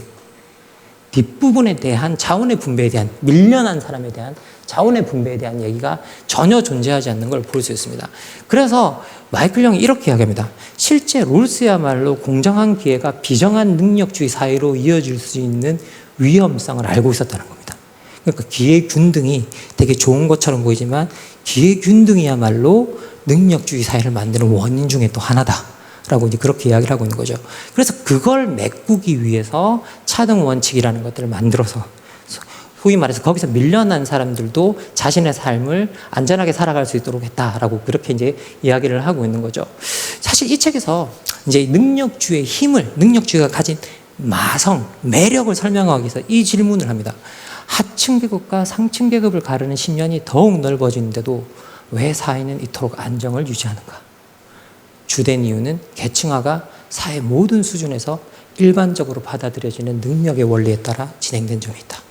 뒷부분에 대한 자원의 분배에 대한, 밀려난 사람에 대한 자원의 분배에 대한 얘기가 전혀 존재하지 않는 걸 볼 수 있습니다. 그래서 마이클 영이 이렇게 이야기합니다. 실제 롤스야말로 공정한 기회가 비정한 능력주의 사회로 이어질 수 있는 위험성을 알고 있었다는 겁니다. 그러니까 기회균등이 되게 좋은 것처럼 보이지만 기회균등이야말로 능력주의 사회를 만드는 원인 중에 또 하나다라고 이제 그렇게 이야기를 하고 있는 거죠. 그래서 그걸 메꾸기 위해서 차등 원칙이라는 것들을 만들어서, 소위 말해서 거기서 밀려난 사람들도 자신의 삶을 안전하게 살아갈 수 있도록 했다라고 그렇게 이제 이야기를 하고 있는 거죠. 사실 이 책에서 이제 능력주의의 힘을, 능력주의가 가진 마성, 매력을 설명하기 위해서 이 질문을 합니다. 하층 계급과 상층 계급을 가르는 심연이 더욱 넓어지는데도 왜 사회는 이토록 안정을 유지하는가? 주된 이유는 계층화가 사회 모든 수준에서 일반적으로 받아들여지는 능력의 원리에 따라 진행된 점에 있다.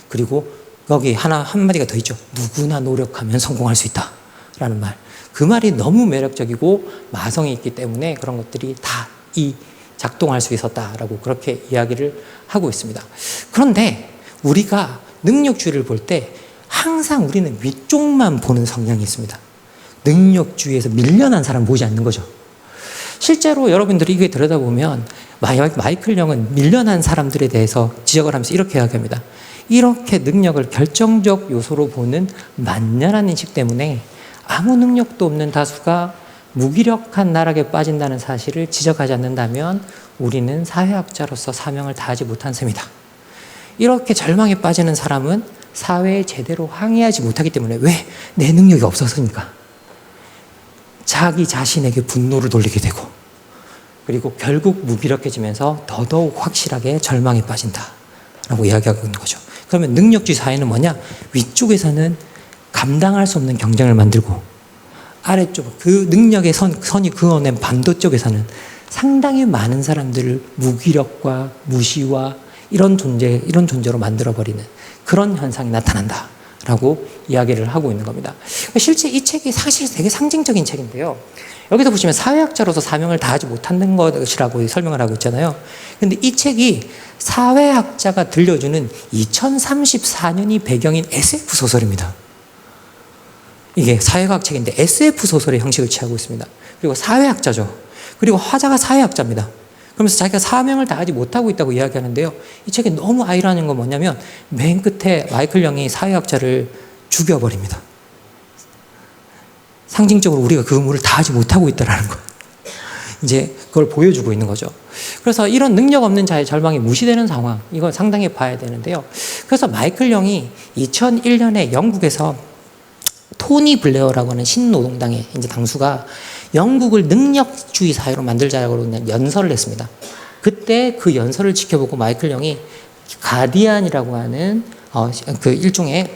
그리고 여기 한마디가 더 있죠. 누구나 노력하면 성공할 수 있다 라는 말. 그 말이 너무 매력적이고 마성이 있기 때문에 그런 것들이 다 작동할 수 있었다라고 그렇게 이야기를 하고 있습니다. 그런데 우리가 능력주의를 볼 때 항상 우리는 위쪽만 보는 성향이 있습니다. 능력주의에서 밀려난 사람 보지 않는 거죠. 실제로 여러분들이 이게 들여다보면 마이클 영은 밀려난 사람들에 대해서 지적을 하면서 이렇게 이야기합니다. 이렇게 능력을 결정적 요소로 보는 만연한 인식 때문에 아무 능력도 없는 다수가 무기력한 나락에 빠진다는 사실을 지적하지 않는다면 우리는 사회학자로서 사명을 다하지 못한 셈이다. 이렇게 절망에 빠지는 사람은 사회에 제대로 항의하지 못하기 때문에, 왜? 내 능력이 없어서니까. 자기 자신에게 분노를 돌리게 되고, 그리고 결국 무기력해지면서 더더욱 확실하게 절망에 빠진다라고 이야기하고 있는 거죠. 그러면 능력주의 사회는 뭐냐? 위쪽에서는 감당할 수 없는 경쟁을 만들고, 아래쪽 그 능력의 선이 그어낸 반도 쪽에서는 상당히 많은 사람들을 무기력과 무시와 이런 존재로 만들어버리는 그런 현상이 나타난다라고 이야기를 하고 있는 겁니다. 실제 이 책이 사실 되게 상징적인 책인데요. 여기서 보시면 사회학자로서 사명을 다하지 못하는 것이라고 설명을 하고 있잖아요. 근데 이 책이 사회학자가 들려주는 2034년이 배경인 SF 소설입니다. 이게 사회과학 책인데 SF 소설의 형식을 취하고 있습니다. 그리고 사회학자죠. 그리고 화자가 사회학자입니다. 그러면서 자기가 사명을 다하지 못하고 있다고 이야기하는데요. 이 책에 너무 아이러니한 건 뭐냐면 맨 끝에 마이클 영이 사회학자를 죽여버립니다. 상징적으로 우리가 그 의무를 다하지 못하고 있다는 거. 이제 그걸 보여주고 있는 거죠. 그래서 이런 능력 없는 자의 절망이 무시되는 상황, 이걸 상당히 봐야 되는데요. 그래서 마이클 영이 2001년에 영국에서 토니 블레어라고 하는 신노동당의 이제 당수가 영국을 능력주의 사회로 만들자고 연설을 했습니다. 그때 그 연설을 지켜보고 마이클 영이 가디안이라고 하는 그 일종의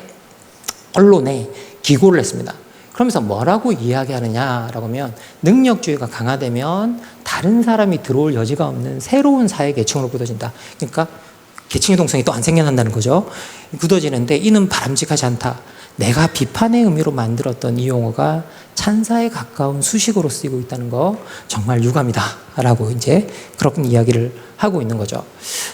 언론에 기고를 했습니다. 그러면서 뭐라고 이야기하느냐라고 하면 능력주의가 강화되면 다른 사람이 들어올 여지가 없는 새로운 사회 계층으로 굳어진다. 그러니까 계층유동성이 또 안 생겨난다는 거죠. 굳어지는데 이는 바람직하지 않다. 내가 비판의 의미로 만들었던 이 용어가 찬사에 가까운 수식어로 쓰이고 있다는 거 정말 유감이다 라고 이제 그런 이야기를 하고 있는 거죠.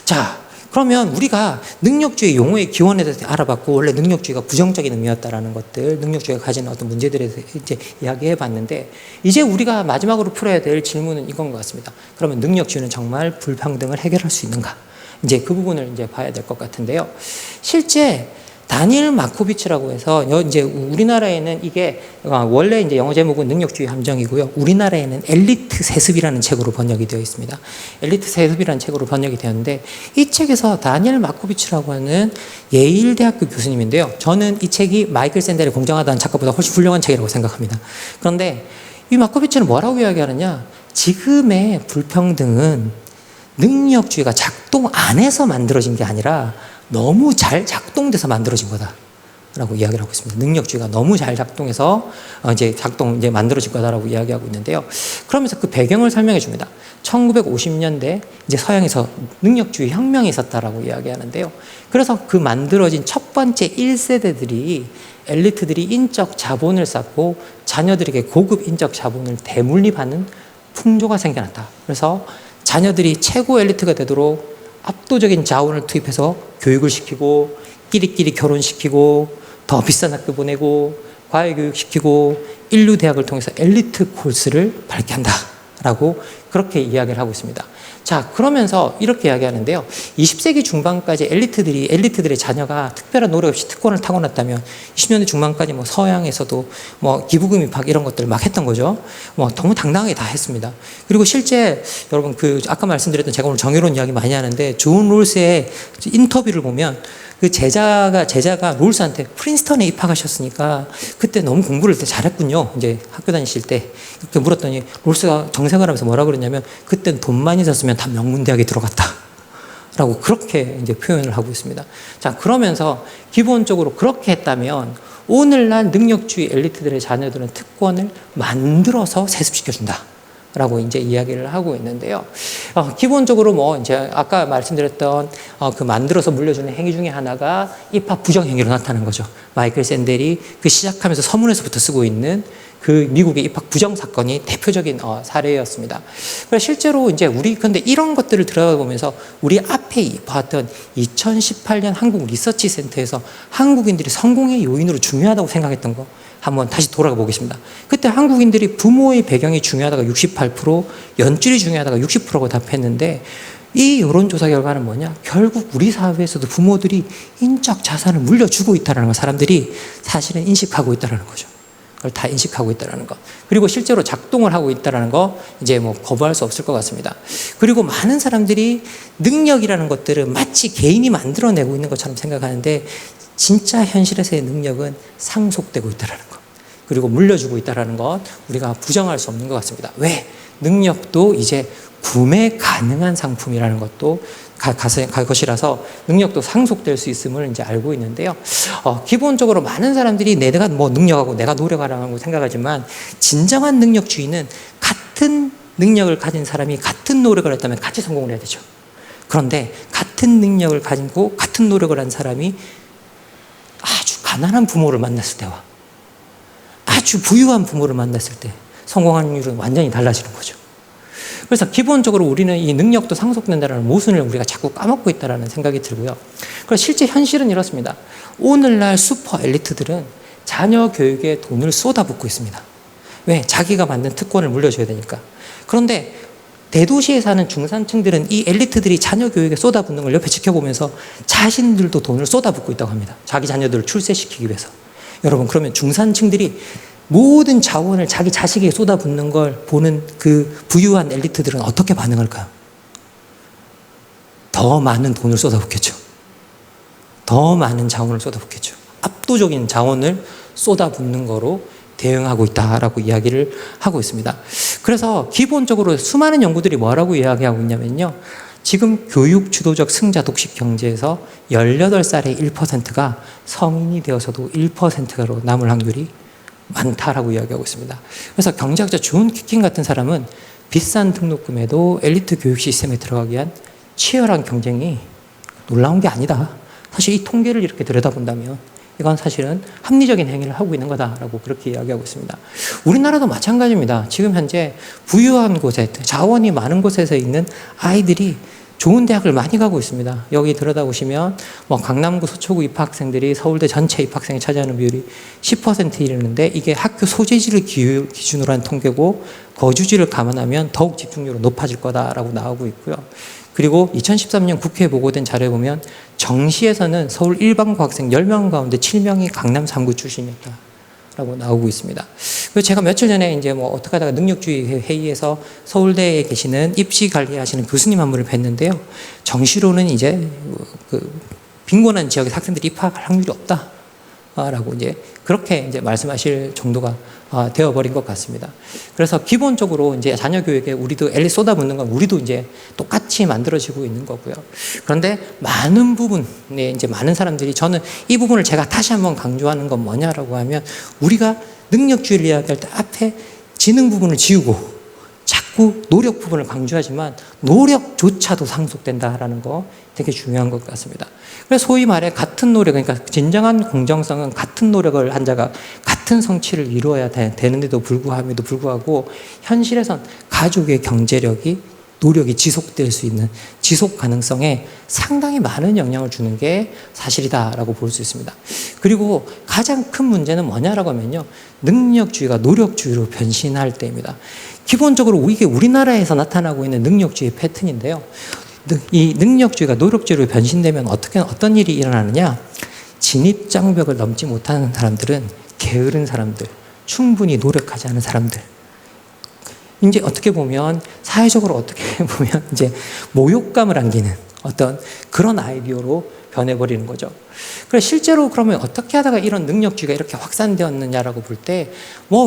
자, 그러면 우리가 능력주의 용어의 기원에 대해서 알아봤고, 원래 능력주의가 부정적인 의미였다라는 것들, 능력주의가 가진 어떤 문제들에 대해서 이제 이야기해 봤는데, 이제 우리가 마지막으로 풀어야 될 질문은 이건 것 같습니다. 그러면 능력주의는 정말 불평등을 해결할 수 있는가? 이제 그 부분을 이제 봐야 될 것 같은데요. 실제 다니엘 마코비치라고 해서 이제 우리나라에는 이게 원래 이제 영어 제목은 능력주의 함정이고요. 우리나라에는 엘리트 세습이라는 책으로 번역이 되어 있습니다. 엘리트 세습이라는 책으로 번역이 되었는데 이 책에서 다니엘 마코비치라고 하는 예일 대학교 교수님인데요. 저는 이 책이 마이클 샌델의 공정하다는 작가보다 훨씬 훌륭한 책이라고 생각합니다. 그런데 이 마코비치는 뭐라고 이야기하느냐? 지금의 불평등은 능력주의가 작동 안에서 만들어진 게 아니라 너무 잘 작동돼서 만들어진 거다라고 이야기를 하고 있습니다. 능력주의가 너무 잘 작동해서 이제 만들어진 거다라고 이야기하고 있는데요. 그러면서 그 배경을 설명해 줍니다. 1950년대 이제 서양에서 능력주의 혁명이 있었다라고 이야기하는데요. 그래서 그 만들어진 첫 번째 1세대들이 엘리트들이 인적 자본을 쌓고 자녀들에게 고급 인적 자본을 대물림하는 풍조가 생겨났다. 그래서 자녀들이 최고 엘리트가 되도록 압도적인 자원을 투입해서 교육을 시키고 끼리끼리 결혼시키고 더 비싼 학교 보내고 과외교육시키고 인류대학을 통해서 엘리트 코스를 밟게 한다라고 그렇게 이야기를 하고 있습니다. 자, 그러면서 이렇게 이야기하는데요. 20세기 중반까지 엘리트들의 자녀가 특별한 노력 없이 특권을 타고났다면 20년대 중반까지 뭐 서양에서도 뭐 기부금 입학 이런 것들 막 했던 거죠. 뭐 너무 당당하게 다 했습니다. 그리고 실제 여러분 아까 말씀드렸던 제가 오늘 정의로운 이야기 많이 하는데 존 롤스의 인터뷰를 보면 그 제자가 롤스한테 프린스턴에 입학하셨으니까 그때 너무 공부를 잘했군요. 이제 학교 다니실 때 이렇게 물었더니 롤스가 정색을 하면서 뭐라 그랬냐면 그땐 돈만 있었으면 다 명문대학에 들어갔다라고 그렇게 이제 표현을 하고 있습니다. 자, 그러면서 기본적으로 그렇게 했다면 오늘날 능력주의 엘리트들의 자녀들은 특권을 만들어서 세습시켜준다. 라고 이제 이야기를 하고 있는데요. 기본적으로 뭐 이제 아까 말씀드렸던 그 만들어서 물려주는 행위 중에 하나가 입학 부정 행위로 나타나는 거죠. 마이클 샌델이 그 시작하면서 서문에서부터 쓰고 있는 그 미국의 입학 부정 사건이 대표적인 사례였습니다. 그래서 실제로 이제 근데 이런 것들을 들어보면서 우리 앞에 봤던 2018년 한국 리서치 센터에서 한국인들이 성공의 요인으로 중요하다고 생각했던 거 한번 다시 돌아가 보겠습니다. 그때 한국인들이 부모의 배경이 중요하다가 68%, 연줄이 중요하다가 60%가 답했는데 이 여론조사 결과는 뭐냐? 결국 우리 사회에서도 부모들이 인적 자산을 물려주고 있다는 걸 사람들이 사실은 인식하고 있다는 거죠. 그걸 다 인식하고 있다는 것. 그리고 실제로 작동을 하고 있다는 거 이제 뭐 거부할 수 없을 것 같습니다. 그리고 많은 사람들이 능력이라는 것들은 마치 개인이 만들어내고 있는 것처럼 생각하는데 진짜 현실에서의 능력은 상속되고 있다는 것. 그리고 물려주고 있다는 것 우리가 부정할 수 없는 것 같습니다. 왜? 능력도 이제 구매 가능한 상품이라는 것도 것이라서 능력도 상속될 수 있음을 이제 알고 있는데요. 기본적으로 많은 사람들이 내가 뭐 능력하고 내가 노력하라고 생각하지만 진정한 능력주의는 같은 능력을 가진 사람이 같은 노력을 했다면 같이 성공을 해야 되죠. 그런데 같은 능력을 가지고 같은 노력을 한 사람이 아주 가난한 부모를 만났을 때와 아주 부유한 부모를 만났을 때 성공한 확률은 완전히 달라지는 거죠. 그래서 기본적으로 우리는 이 능력도 상속된다는 모순을 우리가 자꾸 까먹고 있다는 생각이 들고요. 그래서 실제 현실은 이렇습니다. 오늘날 슈퍼 엘리트들은 자녀 교육에 돈을 쏟아붓고 있습니다. 왜? 자기가 만든 특권을 물려줘야 되니까. 그런데 대도시에 사는 중산층들은 이 엘리트들이 자녀 교육에 쏟아붓는 걸 옆에 지켜보면서 자신들도 돈을 쏟아붓고 있다고 합니다. 자기 자녀들을 출세시키기 위해서. 여러분, 그러면 중산층들이 모든 자원을 자기 자식에게 쏟아붓는 걸 보는 그 부유한 엘리트들은 어떻게 반응할까요? 더 많은 돈을 쏟아붓겠죠. 더 많은 자원을 쏟아붓겠죠. 압도적인 자원을 쏟아붓는 거로 대응하고 있다라고 이야기를 하고 있습니다. 그래서 기본적으로 수많은 연구들이 뭐라고 이야기하고 있냐면요. 지금 교육 주도적 승자 독식 경제에서 18살의 1%가 성인이 되어서도 1%로 남을 확률이 많다라고 이야기하고 있습니다. 그래서 경제학자 존 퀴킨 같은 사람은 비싼 등록금에도 엘리트 교육 시스템에 들어가기 위한 치열한 경쟁이 놀라운 게 아니다. 사실 이 통계를 이렇게 들여다본다면 이건 사실은 합리적인 행위를 하고 있는 거다라고 그렇게 이야기하고 있습니다. 우리나라도 마찬가지입니다. 지금 현재 부유한 곳에 자원이 많은 곳에서 있는 아이들이 좋은 대학을 많이 가고 있습니다. 여기 들여다보시면 뭐 강남구 서초구 입학생들이 서울대 전체 입학생이 차지하는 비율이 10% 이르는데 이게 학교 소재지를 기준으로 한 통계고 거주지를 감안하면 더욱 집중률은 높아질 거다라고 나오고 있고요. 그리고 2013년 국회에 보고된 자료에 보면 정시에서는 서울 일반고 학생 10명 가운데 7명이 강남 3구 출신이었다라고 나오고 있습니다. 그래서 제가 며칠 전에 이제 뭐 어떻게 하다가 능력주의 회의에서 서울대에 계시는 입시 관리하시는 교수님 한 분을 뵀는데요. 정시로는 이제 그 빈곤한 지역의 학생들이 입학할 확률이 없다라고 이제 그렇게 이제 말씀하실 정도가 되어버린 것 같습니다. 그래서 기본적으로 이제 자녀 교육에 우리도 엘리 쏟아붓는 건 우리도 이제 똑같이 만들어지고 있는 거고요. 그런데 많은 부분에 이제 많은 사람들이 저는 이 부분을 제가 다시 한번 강조하는 건 뭐냐라고 하면 우리가 능력주의를 이야기할 때 앞에 지능 부분을 지우고 자꾸 노력 부분을 강조하지만 노력조차도 상속된다라는 거 되게 중요한 것 같습니다. 그래서 소위 말해 같은 노력, 그러니까 진정한 공정성은 같은 노력을 한 자가 같은 성취를 이루어야 되는데도 불구하고 현실에선 가족의 경제력이 노력이 지속될 수 있는 지속 가능성에 상당히 많은 영향을 주는 게 사실이다라고 볼 수 있습니다. 그리고 가장 큰 문제는 뭐냐라고 하면요. 능력주의가 노력주의로 변신할 때입니다. 기본적으로 이게 우리나라에서 나타나고 있는 능력주의 패턴인데요. 이 능력주의가 노력주의로 변신되면 어떤 일이 일어나느냐? 진입장벽을 넘지 못하는 사람들은 게으른 사람들, 충분히 노력하지 않은 사람들. 이제 어떻게 보면 사회적으로 어떻게 보면 이제 모욕감을 안기는 어떤 그런 아이디어로 변해버리는 거죠. 그래서 실제로 그러면 어떻게 하다가 이런 능력주의가 이렇게 확산되었느냐라고 볼 때,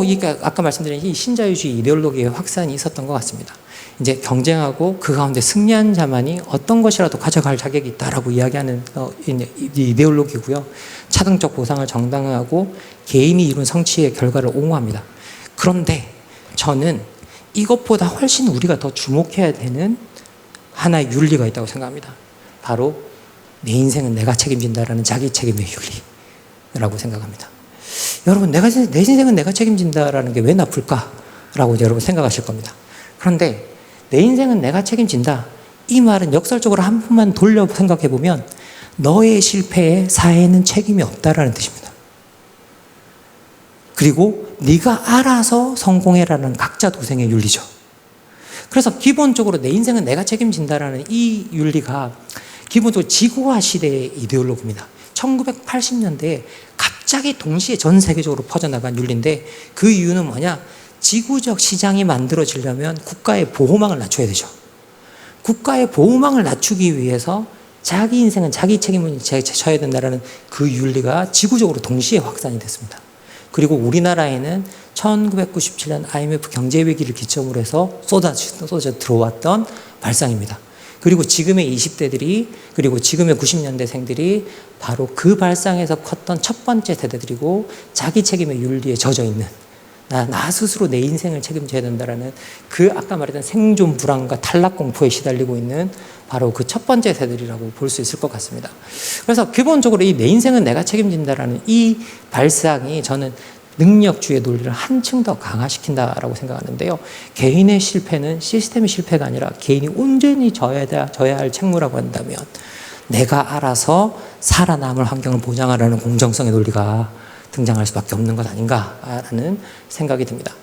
이게 아까 말씀드린 이 신자유주의 이데올로기의 확산이 있었던 것 같습니다. 이제 경쟁하고 그 가운데 승리한 자만이 어떤 것이라도 가져갈 자격이 있다라고 이야기하는 이데올로기고요. 차등적 보상을 정당화하고 개인이 이룬 성취의 결과를 옹호합니다. 그런데 저는 이것보다 훨씬 우리가 더 주목해야 되는 하나의 윤리가 있다고 생각합니다. 바로 내 인생은 내가 책임진다라는 자기 책임의 윤리라고 생각합니다. 여러분, 내 인생은 내가 책임진다라는 게 왜 나쁠까라고 여러분 생각하실 겁니다. 그런데 내 인생은 내가 책임진다. 이 말은 역설적으로 한 번만 돌려 생각해 보면 너의 실패에 사회는 책임이 없다라는 뜻입니다. 그리고 네가 알아서 성공해라는 각자 도생의 윤리죠. 그래서 기본적으로 내 인생은 내가 책임진다라는 이 윤리가 기본적으로 지구화 시대의 이데올로기입니다. 1980년대에 갑자기 동시에 전 세계적으로 퍼져나간 윤리인데 그 이유는 뭐냐? 지구적 시장이 만들어지려면 국가의 보호망을 낮춰야 되죠. 국가의 보호망을 낮추기 위해서 자기 인생은 자기 책임을 져야 된다는 그 윤리가 지구적으로 동시에 확산이 됐습니다. 그리고 우리나라에는 1997년 IMF 경제위기를 기점으로 해서 쏟아져 들어왔던 발상입니다. 그리고 지금의 20대들이 그리고 지금의 90년대생들이 바로 그 발상에서 컸던 첫 번째 세대들이고 자기 책임의 윤리에 젖어 있는 나 스스로 내 인생을 책임져야 된다라는 그 아까 말했던 생존 불안과 탈락 공포에 시달리고 있는 바로 그 첫 번째 세대들이라고 볼 수 있을 것 같습니다. 그래서 기본적으로 이 내 인생은 내가 책임진다라는 이 발상이 저는 능력주의 논리를 한층 더 강화시킨다라고 생각하는데요. 개인의 실패는 시스템의 실패가 아니라 개인이 온전히 져야 할 책무라고 한다면 내가 알아서 살아남을 환경을 보장하라는 공정성의 논리가 등장할 수밖에 없는 것 아닌가라는 생각이 듭니다.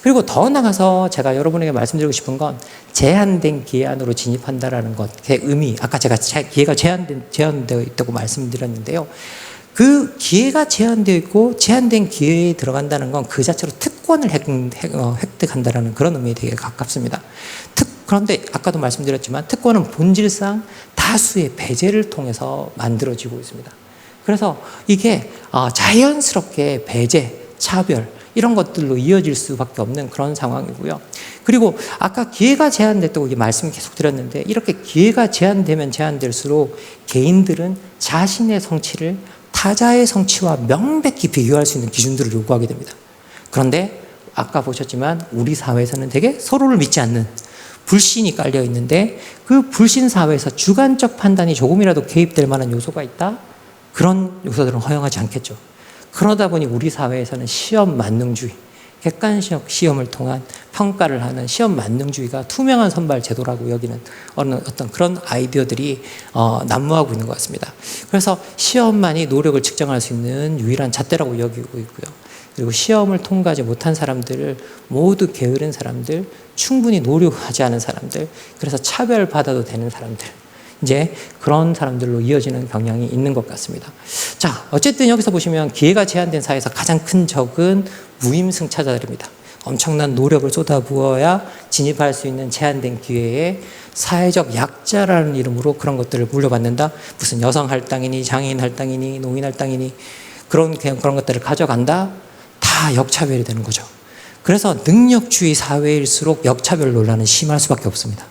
그리고 더 나가서 제가 여러분에게 말씀드리고 싶은 건 제한된 기회 안으로 진입한다라는 것의 의미, 아까 제가 기회가 제한되어 있다고 말씀드렸는데요. 그 기회가 제한되어 있고 제한된 기회에 들어간다는 건 그 자체로 특권을 획득한다는 그런 의미에 되게 가깝습니다. 그런데 아까도 말씀드렸지만 특권은 본질상 다수의 배제를 통해서 만들어지고 있습니다. 그래서 이게 자연스럽게 배제, 차별 이런 것들로 이어질 수밖에 없는 그런 상황이고요. 그리고 아까 기회가 제한됐다고 말씀 계속 드렸는데 이렇게 기회가 제한되면 제한될수록 개인들은 자신의 성취를 타자의 성취와 명백히 비교할 수 있는 기준들을 요구하게 됩니다. 그런데 아까 보셨지만 우리 사회에서는 되게 서로를 믿지 않는 불신이 깔려 있는데 그 불신 사회에서 주관적 판단이 조금이라도 개입될 만한 요소가 있다? 그런 요소들은 허용하지 않겠죠. 그러다 보니 우리 사회에서는 시험 만능주의, 객관적 시험을 통한 평가를 하는 시험 만능주의가 투명한 선발 제도라고 여기는 어떤 그런 아이디어들이 난무하고 있는 것 같습니다. 그래서 시험만이 노력을 측정할 수 있는 유일한 잣대라고 여기고 있고요. 그리고 시험을 통과하지 못한 사람들을 모두 게으른 사람들, 충분히 노력하지 않은 사람들, 그래서 차별받아도 되는 사람들, 이제 그런 사람들로 이어지는 경향이 있는 것 같습니다. 자, 어쨌든 여기서 보시면 기회가 제한된 사회에서 가장 큰 적은 무임승차자들입니다. 엄청난 노력을 쏟아부어야 진입할 수 있는 제한된 기회에 사회적 약자라는 이름으로 그런 것들을 물려받는다. 무슨 여성 할당이니 장애인 할당이니 노인 할당이니 그런 것들을 가져간다. 다 역차별이 되는 거죠. 그래서 능력주의 사회일수록 역차별 논란은 심할 수밖에 없습니다.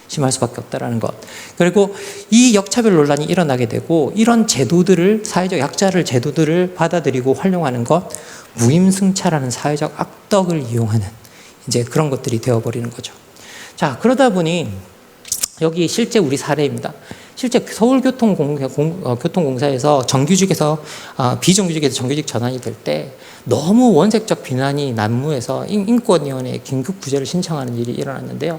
심할 수밖에 없다라는 것. 그리고 이 역차별 논란이 일어나게 되고 이런 제도들을 사회적 약자를 제도들을 받아들이고 활용하는 것, 무임승차라는 사회적 악덕을 이용하는 이제 그런 것들이 되어버리는 거죠. 자, 그러다 보니 여기 실제 우리 사례입니다. 실제 서울교통공사에서 정규직에서 비정규직에서 정규직 전환이 될 때 너무 원색적 비난이 난무해서 인권위원회에 긴급 구제를 신청하는 일이 일어났는데요.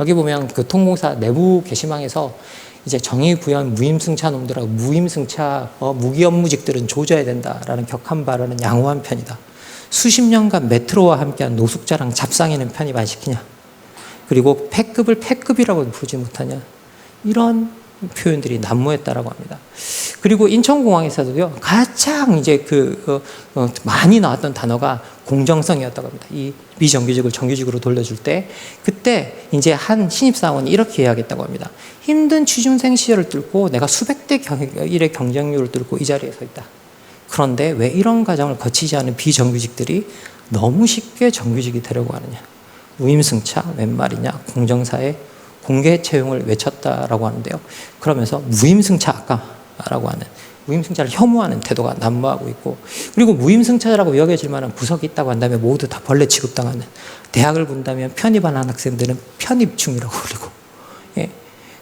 여기 보면 교통공사 내부 게시망에서 이제 정의 구현 무임승차 놈들하고 무임승차 무기업무직들은 조져야 된다라는 격한 발언은 양호한 편이다. 수십 년간 메트로와 함께한 노숙자랑 잡상에는 편입 안 시키냐. 그리고 패급을 패급이라고 부르지 못하냐. 이런 표현들이 난무했다라고 합니다. 그리고 인천공항에서도요, 가장 이제 많이 나왔던 단어가 공정성이었다고 합니다. 이 비정규직을 정규직으로 돌려줄 때, 그때 이제 한 신입사원이 이렇게 이야기했다고 합니다. 힘든 취준생 시절을 뚫고 내가 수백 대 일의 경쟁률을 뚫고 이 자리에 서 있다. 그런데 왜 이런 과정을 거치지 않은 비정규직들이 너무 쉽게 정규직이 되려고 하느냐. 무임승차, 웬 말이냐, 공정사회, 공개 채용을 외쳤다라고 하는데요. 그러면서 무임승차라고 하는, 무임승차를 혐오하는 태도가 난무하고 있고, 그리고 무임승차라고 여겨질 만한 구석이 있다고 한다면 모두 다 벌레 취급당하는, 대학을 본다면 편입하는 학생들은 편입충이라고 부르고, 예.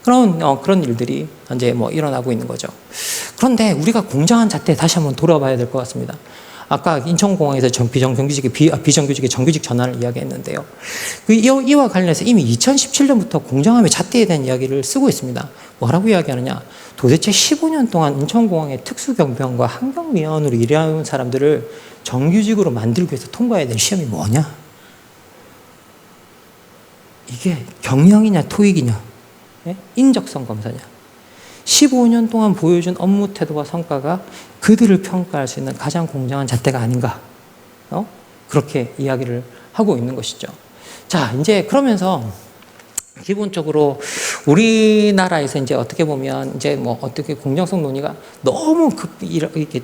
그런 일들이 이제 일어나고 있는 거죠. 그런데 우리가 공정한 잣대에 다시 한번 돌아봐야 될 것 같습니다. 아까 인천공항에서 비정규직의 정규직 전환을 이야기했는데요. 이와 관련해서 이미 2017년부터 공정함의 잣대에 대한 이야기를 쓰고 있습니다. 뭐라고 이야기하느냐. 도대체 15년 동안 인천공항의 특수경비원과 환경미화원으로 일해온 사람들을 정규직으로 만들기 위해서 통과해야 될 시험이 뭐냐? 이게 경영이냐 토익이냐? 예? 인적성 검사냐? 15년 동안 보여준 업무 태도와 성과가 그들을 평가할 수 있는 가장 공정한 잣대가 아닌가. 그렇게 이야기를 하고 있는 것이죠. 자, 이제 그러면서 기본적으로 우리나라에서 이제 어떻게 보면 이제 어떻게 공정성 논의가 너무 이렇게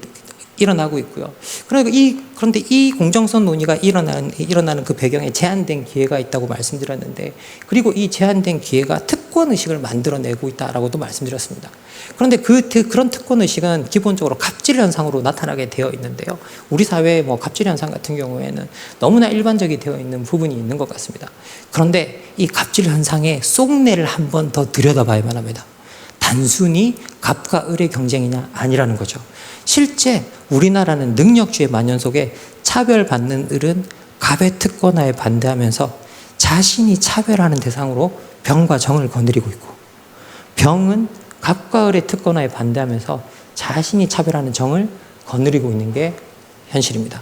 일어나고 있고요. 그런데 이 공정성 논의가 일어나는 그 배경에 제한된 기회가 있다고 말씀드렸는데, 그리고 이 제한된 기회가 특권 의식을 만들어내고 있다라고도 말씀드렸습니다. 그런데 그런 특권 의식은 기본적으로 갑질 현상으로 나타나게 되어 있는데요. 우리 사회의 갑질 현상 같은 경우에는 너무나 일반적이 되어 있는 부분이 있는 것 같습니다. 그런데 이 갑질 현상의 속내를 한 번 더 들여다봐야만 합니다. 단순히 갑과 을의 경쟁이냐 아니라는 거죠. 실제 우리나라는 능력주의 만연 속에 차별받는 을은 갑의 특권화에 반대하면서 자신이 차별하는 대상으로 병과 정을 거느리고 있고, 병은 갑과 을의 특권화에 반대하면서 자신이 차별하는 정을 거느리고 있는 게 현실입니다.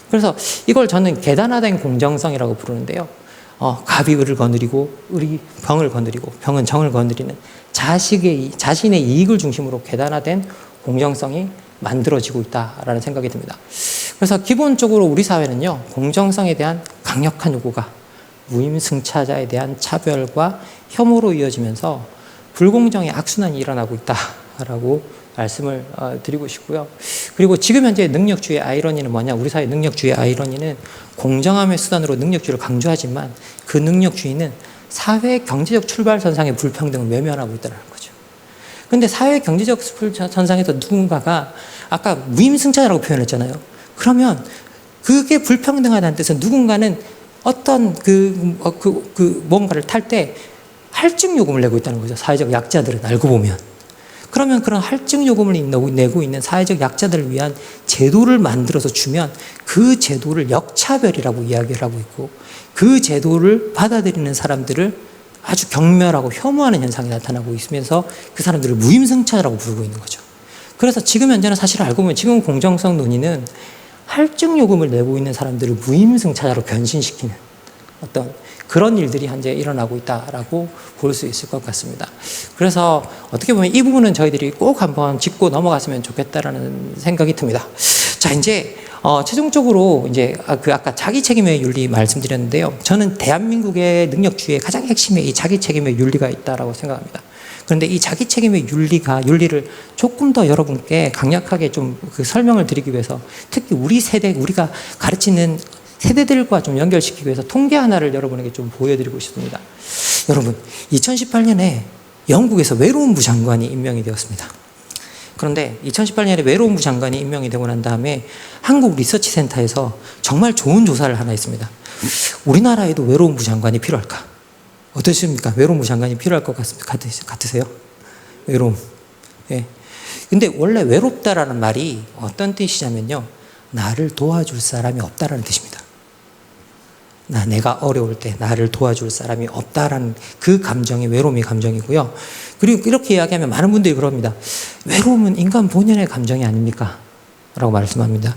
그래서 이걸 저는 계단화된 공정성이라고 부르는데요. 갑이 을을 거느리고 을이 병을 거느리고 병은 정을 거느리는 자신의 이익을 중심으로 계단화된 공정성이 만들어지고 있다라는 생각이 듭니다. 그래서 기본적으로 우리 사회는요, 공정성에 대한 강력한 요구가 무임승차자에 대한 차별과 혐오로 이어지면서 불공정의 악순환이 일어나고 있다라고 말씀을 드리고 싶고요. 그리고 지금 현재 능력주의 아이러니는 뭐냐? 우리 사회 능력주의 아이러니는 공정함의 수단으로 능력주의를 강조하지만 그 능력주의는 사회 경제적 출발선상의 불평등을 외면하고 있다는 거죠. 그런데 사회 경제적 선상에서 누군가가 아까 무임승차자라고 표현했잖아요. 그러면 그게 불평등하다는 뜻은 누군가는 어떤 뭔가를 탈 때 할증 요금을 내고 있다는 거죠. 사회적 약자들은 알고 보면. 그러면 그런 할증 요금을 내고 있는 사회적 약자들을 위한 제도를 만들어서 주면 그 제도를 역차별이라고 이야기를 하고 있고, 그 제도를 받아들이는 사람들을 아주 경멸하고 혐오하는 현상이 나타나고 있으면서 그 사람들을 무임승차라고 부르고 있는 거죠. 그래서 지금 현재는 사실 알고 보면 지금 공정성 논의는 할증 요금을 내고 있는 사람들을 무임승차자로 변신시키는 어떤 그런 일들이 현재 일어나고 있다라고 볼 수 있을 것 같습니다. 그래서 어떻게 보면 이 부분은 저희들이 꼭 한번 짚고 넘어갔으면 좋겠다라는 생각이 듭니다. 자, 이제 최종적으로 이제 아까 자기 책임의 윤리 말씀드렸는데요. 저는 대한민국의 능력주의의 가장 핵심에 이 자기 책임의 윤리가 있다라고 생각합니다. 그런데 이 자기 책임의 윤리를 조금 더 여러분께 강력하게 좀 그 설명을 드리기 위해서 특히 우리 세대, 우리가 가르치는 세대들과 좀 연결시키기 위해서 통계 하나를 여러분에게 좀 보여드리고 싶습니다. 여러분, 2018년에 영국에서 외로움부 장관이 임명이 되었습니다. 그런데 2018년에 외로움부 장관이 임명이 되고 난 다음에 한국 리서치 센터에서 정말 좋은 조사를 하나 했습니다. 우리나라에도 외로움부 장관이 필요할까? 어떠십니까? 외로움부 장관이 필요할 것 같으세요? 외로움. 예. 근데 원래 외롭다라는 말이 어떤 뜻이냐면요. 나를 도와줄 사람이 없다라는 뜻입니다. 내가 어려울 때 나를 도와줄 사람이 없다라는 그 감정이 외로움의 감정이고요. 그리고 이렇게 이야기하면 많은 분들이 그럽니다. 외로움은 인간 본연의 감정이 아닙니까? 라고 말씀합니다.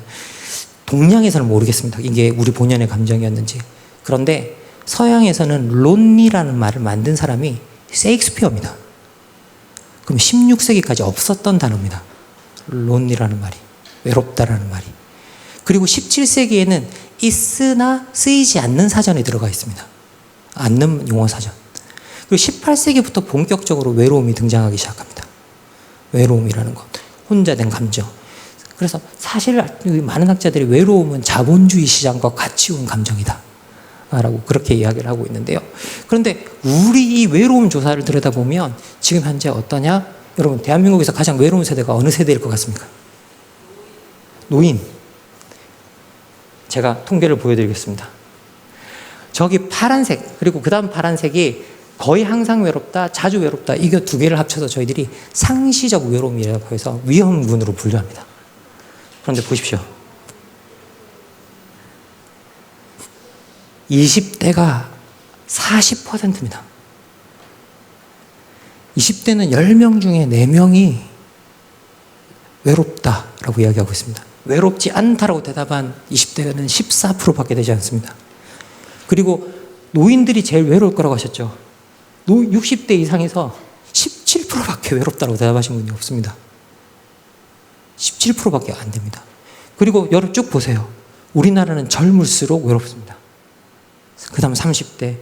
동양에서는 모르겠습니다. 이게 우리 본연의 감정이었는지. 그런데 서양에서는 론리라는 말을 만든 사람이 셰익스피어입니다. 그럼 16세기까지 없었던 단어입니다. 론리라는 말이. 외롭다라는 말이. 그리고 17세기에는 있으나 쓰이지 않는 사전에 들어가 있습니다. 않는 용어 사전. 그리고 18세기부터 본격적으로 외로움이 등장하기 시작합니다. 외로움이라는 것. 혼자 된 감정. 그래서 사실 많은 학자들이 외로움은 자본주의 시장과 같이 온 감정이다. 라고 그렇게 이야기를 하고 있는데요. 그런데 우리 이 외로움 조사를 들여다보면 지금 현재 어떠냐? 여러분, 대한민국에서 가장 외로운 세대가 어느 세대일 것 같습니까? 노인. 제가 통계를 보여드리겠습니다. 저기 파란색, 그리고 그 다음 파란색이 거의 항상 외롭다, 자주 외롭다, 이거 두 개를 합쳐서 저희들이 상시적 외로움이라고 해서 위험군으로 분류합니다. 그런데 보십시오. 20대가 40%입니다. 20대는 10명 중에 4명이 외롭다라고 이야기하고 있습니다. 외롭지 않다라고 대답한 20대는 14%밖에 되지 않습니다. 그리고 노인들이 제일 외로울 거라고 하셨죠. 60대 이상에서 17%밖에 외롭다라고 대답하신 분이 없습니다. 17%밖에 안 됩니다. 그리고 여러분 쭉 보세요. 우리나라는 젊을수록 외롭습니다. 그 다음 30대,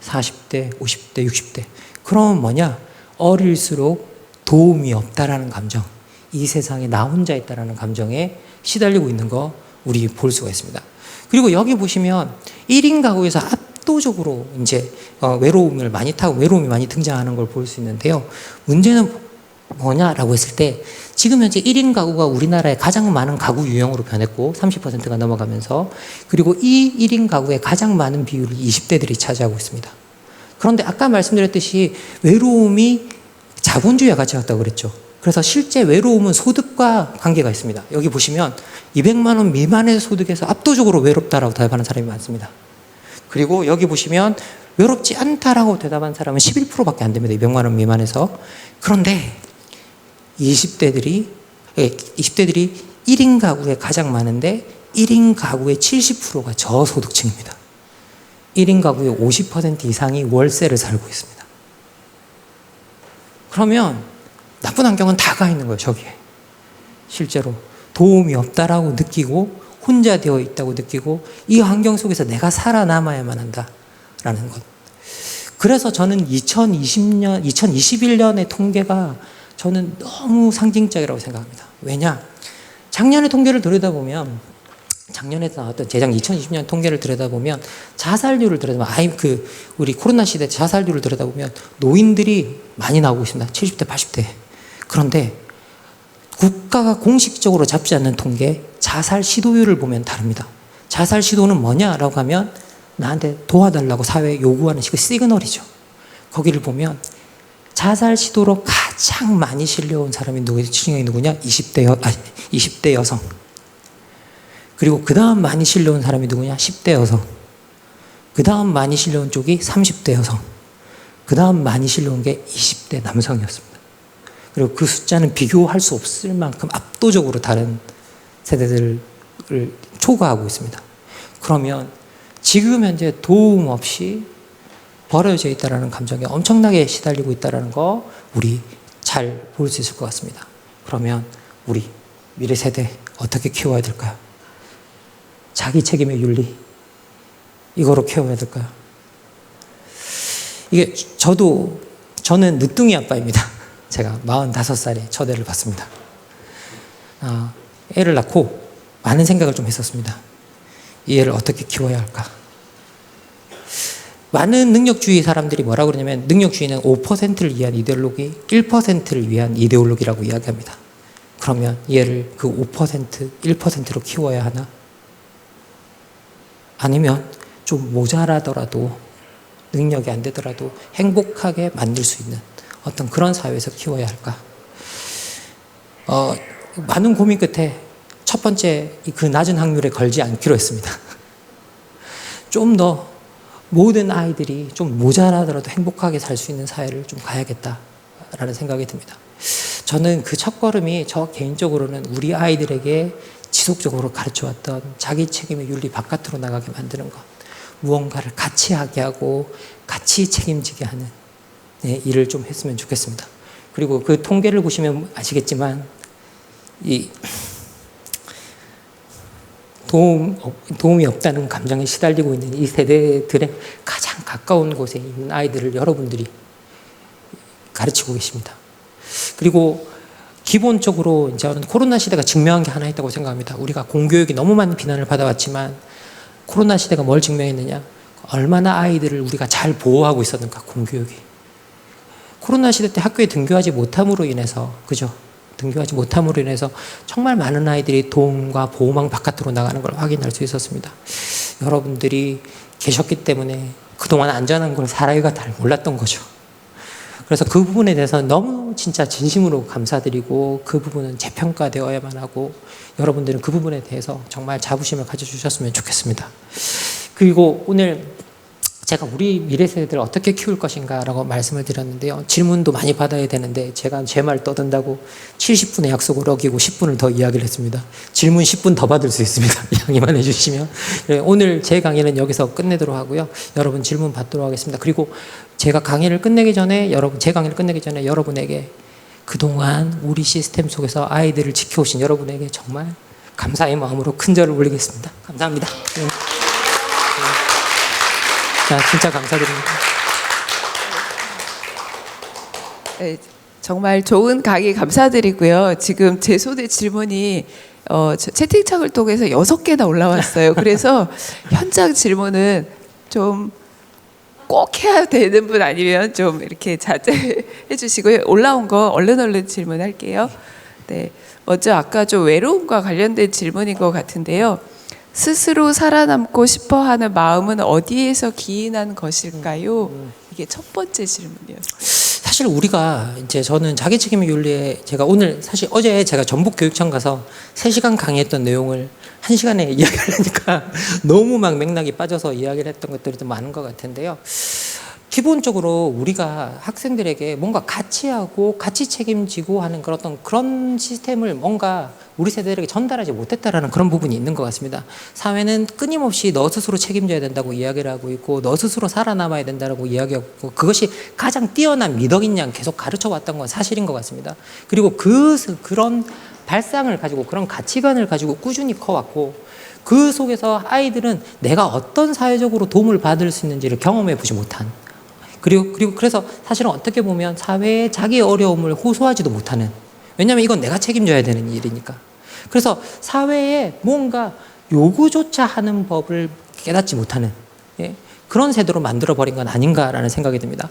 40대, 50대, 60대. 그러면 뭐냐? 어릴수록 도움이 없다라는 감정, 이 세상에 나 혼자 있다라는 감정에 시달리고 있는 거 우리 볼 수가 있습니다. 그리고 여기 보시면 1인 가구에서 압도적으로 이제 외로움이 많이 등장하는 걸 볼 수 있는데요. 문제는 뭐냐라고 했을 때 지금 현재 1인 가구가 우리나라의 가장 많은 가구 유형으로 변했고 30%가 넘어가면서, 그리고 이 1인 가구의 가장 많은 비율을 20대들이 차지하고 있습니다. 그런데 아까 말씀드렸듯이 외로움이 자본주의와 같이 갔다고 그랬죠. 그래서 실제 외로움은 소득과 관계가 있습니다. 여기 보시면 200만 원 미만의 소득에서 압도적으로 외롭다라고 대답하는 사람이 많습니다. 그리고 여기 보시면 외롭지 않다라고 대답한 사람은 11%밖에 안 됩니다. 200만 원 미만에서. 그런데 20대들이 1인 가구에 가장 많은데 1인 가구의 70%가 저소득층입니다. 1인 가구의 50% 이상이 월세를 살고 있습니다. 그러면 나쁜 환경은 다 가 있는 거예요, 저기에. 실제로 도움이 없다라고 느끼고 혼자 되어 있다고 느끼고 이 환경 속에서 내가 살아남아야만 한다라는 것. 그래서 저는 2021년의 통계가 저는 너무 상징적이라고 생각합니다. 왜냐? 작년의 통계를 들여다보면, 작년에 나왔던 재작 2020년 통계를 들여다보면 자살률을 들여다보면 우리 코로나 시대 자살률을 들여다보면 노인들이 많이 나오고 있습니다. 70대, 80대. 그런데 국가가 공식적으로 잡지 않는 통계, 자살 시도율을 보면 다릅니다. 자살 시도는 뭐냐라고 하면 나한테 도와달라고 사회에 요구하는 그 시그널이죠. 거기를 보면 자살 시도로 가장 많이 실려온 사람이 누구냐? 20대 여성. 그리고 그 다음 많이 실려온 사람이 누구냐? 10대 여성. 그 다음 많이 실려온 쪽이 30대 여성. 그 다음 많이 실려온 게 20대 남성이었습니다. 그리고 그 숫자는 비교할 수 없을 만큼 압도적으로 다른 세대들 초과하고 있습니다. 그러면 지금 현재 도움 없이 버려져 있다는 감정에 엄청나게 시달리고 있다는 거 우리 잘 볼 수 있을 것 같습니다. 그러면 우리 미래 세대 어떻게 키워야 될까요? 자기 책임의 윤리 이거로 키워야 될까요? 이게 저는 늦둥이 아빠입니다. 제가 45살에 첫 애를 봤습니다. 애를 낳고 많은 생각을 좀 했었습니다. 이 애를 어떻게 키워야 할까? 많은 능력주의 사람들이 뭐라고 그러냐면 능력주의는 5%를 위한 이데올로기, 1%를 위한 이데올로기라고 이야기합니다. 그러면 얘를 그 5%, 1%로 키워야 하나? 아니면 좀 모자라더라도 능력이 안 되더라도 행복하게 만들 수 있는 어떤 그런 사회에서 키워야 할까? 많은 고민 끝에 첫 번째 그 낮은 확률에 걸지 않기로 했습니다. 좀 더 모든 아이들이 좀 모자라더라도 행복하게 살 수 있는 사회를 좀 가야겠다라는 생각이 듭니다. 저는 그 첫걸음이 저 개인적으로는 우리 아이들에게 지속적으로 가르쳐왔던 자기 책임의 윤리 바깥으로 나가게 만드는 것, 무언가를 같이 하게 하고 같이 책임지게 하는 일을 좀 했으면 좋겠습니다. 그리고 그 통계를 보시면 아시겠지만 이 도움이 없다는 감정에 시달리고 있는 이 세대들의 가장 가까운 곳에 있는 아이들을 여러분들이 가르치고 계십니다. 그리고 기본적으로 저는 코로나 시대가 증명한 게 하나 있다고 생각합니다. 우리가 공교육이 너무 많은 비난을 받아왔지만 코로나 시대가 뭘 증명했느냐? 얼마나 아이들을 우리가 잘 보호하고 있었는가, 공교육이. 코로나 시대 때 학교에 등교하지 못함으로 인해서, 그죠? 등교하지 못함으로 인해서 정말 많은 아이들이 도움과 보호망 바깥으로 나가는 걸 확인할 수 있었습니다. 여러분들이 계셨기 때문에 그동안 안전한 걸 사라이가 잘 몰랐던 거죠. 그래서 그 부분에 대해서 너무 진짜 진심으로 감사드리고 그 부분은 재평가되어야만 하고 여러분들은 그 부분에 대해서 정말 자부심을 가져주셨으면 좋겠습니다. 그리고 오늘 제가 우리 미래 세대들을 어떻게 키울 것인가라고 말씀을 드렸는데요. 질문도 많이 받아야 되는데 제가 제 말 떠든다고 70분의 약속을 어기고 10분을 더 이야기를 했습니다. 질문 10분 더 받을 수 있습니다. 양해만 해주시면. 오늘 제 강의는 여기서 끝내도록 하고요. 여러분 질문 받도록 하겠습니다. 그리고 제가 강의를 끝내기 전에 제 강의를 끝내기 전에 여러분에게 그동안 우리 시스템 속에서 아이들을 지켜오신 여러분에게 정말 감사의 마음으로 큰 절을 올리겠습니다. 감사합니다. 자, 진짜 감사드립니다. 네, 정말 좋은 강의 감사드리고요. 지금 제 손에 질문이 채팅창을 통해서 6개나 올라왔어요. 그래서 현장 질문은 좀 꼭 해야 되는 분 아니면 좀 이렇게 자제해 주시고요. 올라온 거 얼른 질문할게요. 네, 먼저 아까 좀 외로움과 관련된 질문인 것 같은데요. 스스로 살아남고 싶어 하는 마음은 어디에서 기인한 것일까요? 이게 첫 번째 질문이었어요. 사실 우리가 저는 자기 책임의 윤리에 제가 오늘 사실 어제 제가 전북교육청 가서 3시간 강의했던 내용을 1시간에 이야기하니까 너무 막 맥락이 빠져서 이야기를 했던 것들이 좀 많은 것 같은데요. 기본적으로 우리가 학생들에게 뭔가 같이 하고 같이 책임지고 하는 그런 시스템을 뭔가 우리 세대들에게 전달하지 못했다라는 그런 부분이 있는 것 같습니다. 사회는 끊임없이 너 스스로 책임져야 된다고 이야기를 하고 있고 너 스스로 살아남아야 된다고 이야기하고 그것이 가장 뛰어난 미덕인 양 계속 가르쳐 왔던 건 사실인 것 같습니다. 그리고 그런 발상을 가지고 그런 가치관을 가지고 꾸준히 커왔고 그 속에서 아이들은 내가 어떤 사회적으로 도움을 받을 수 있는지를 경험해 보지 못한 그리고 그래서 사실은 어떻게 보면 사회에 자기의 어려움을 호소하지도 못하는 왜냐하면 이건 내가 책임져야 되는 일이니까 그래서 사회에 뭔가 요구조차 하는 법을 깨닫지 못하는 그런 세대로 만들어버린 건 아닌가라는 생각이 듭니다.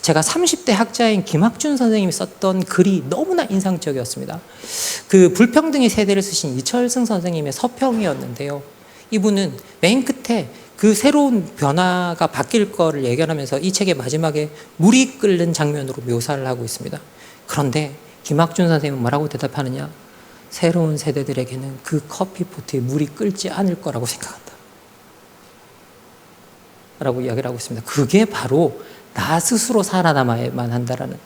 제가 30대 학자인 김학준 선생님이 썼던 글이 너무나 인상적이었습니다. 그 불평등의 세대를 쓰신 이철승 선생님의 서평이었는데요. 이분은 맨 끝에 그 새로운 변화가 바뀔 거를 예견하면서 이 책의 마지막에 물이 끓는 장면으로 묘사를 하고 있습니다. 그런데 김학준 선생님은 뭐라고 대답하느냐? 새로운 세대들에게는 그 커피포트에 물이 끓지 않을 거라고 생각한다. 라고 이야기를 하고 있습니다. 그게 바로 나 스스로 살아남아야만 한다라는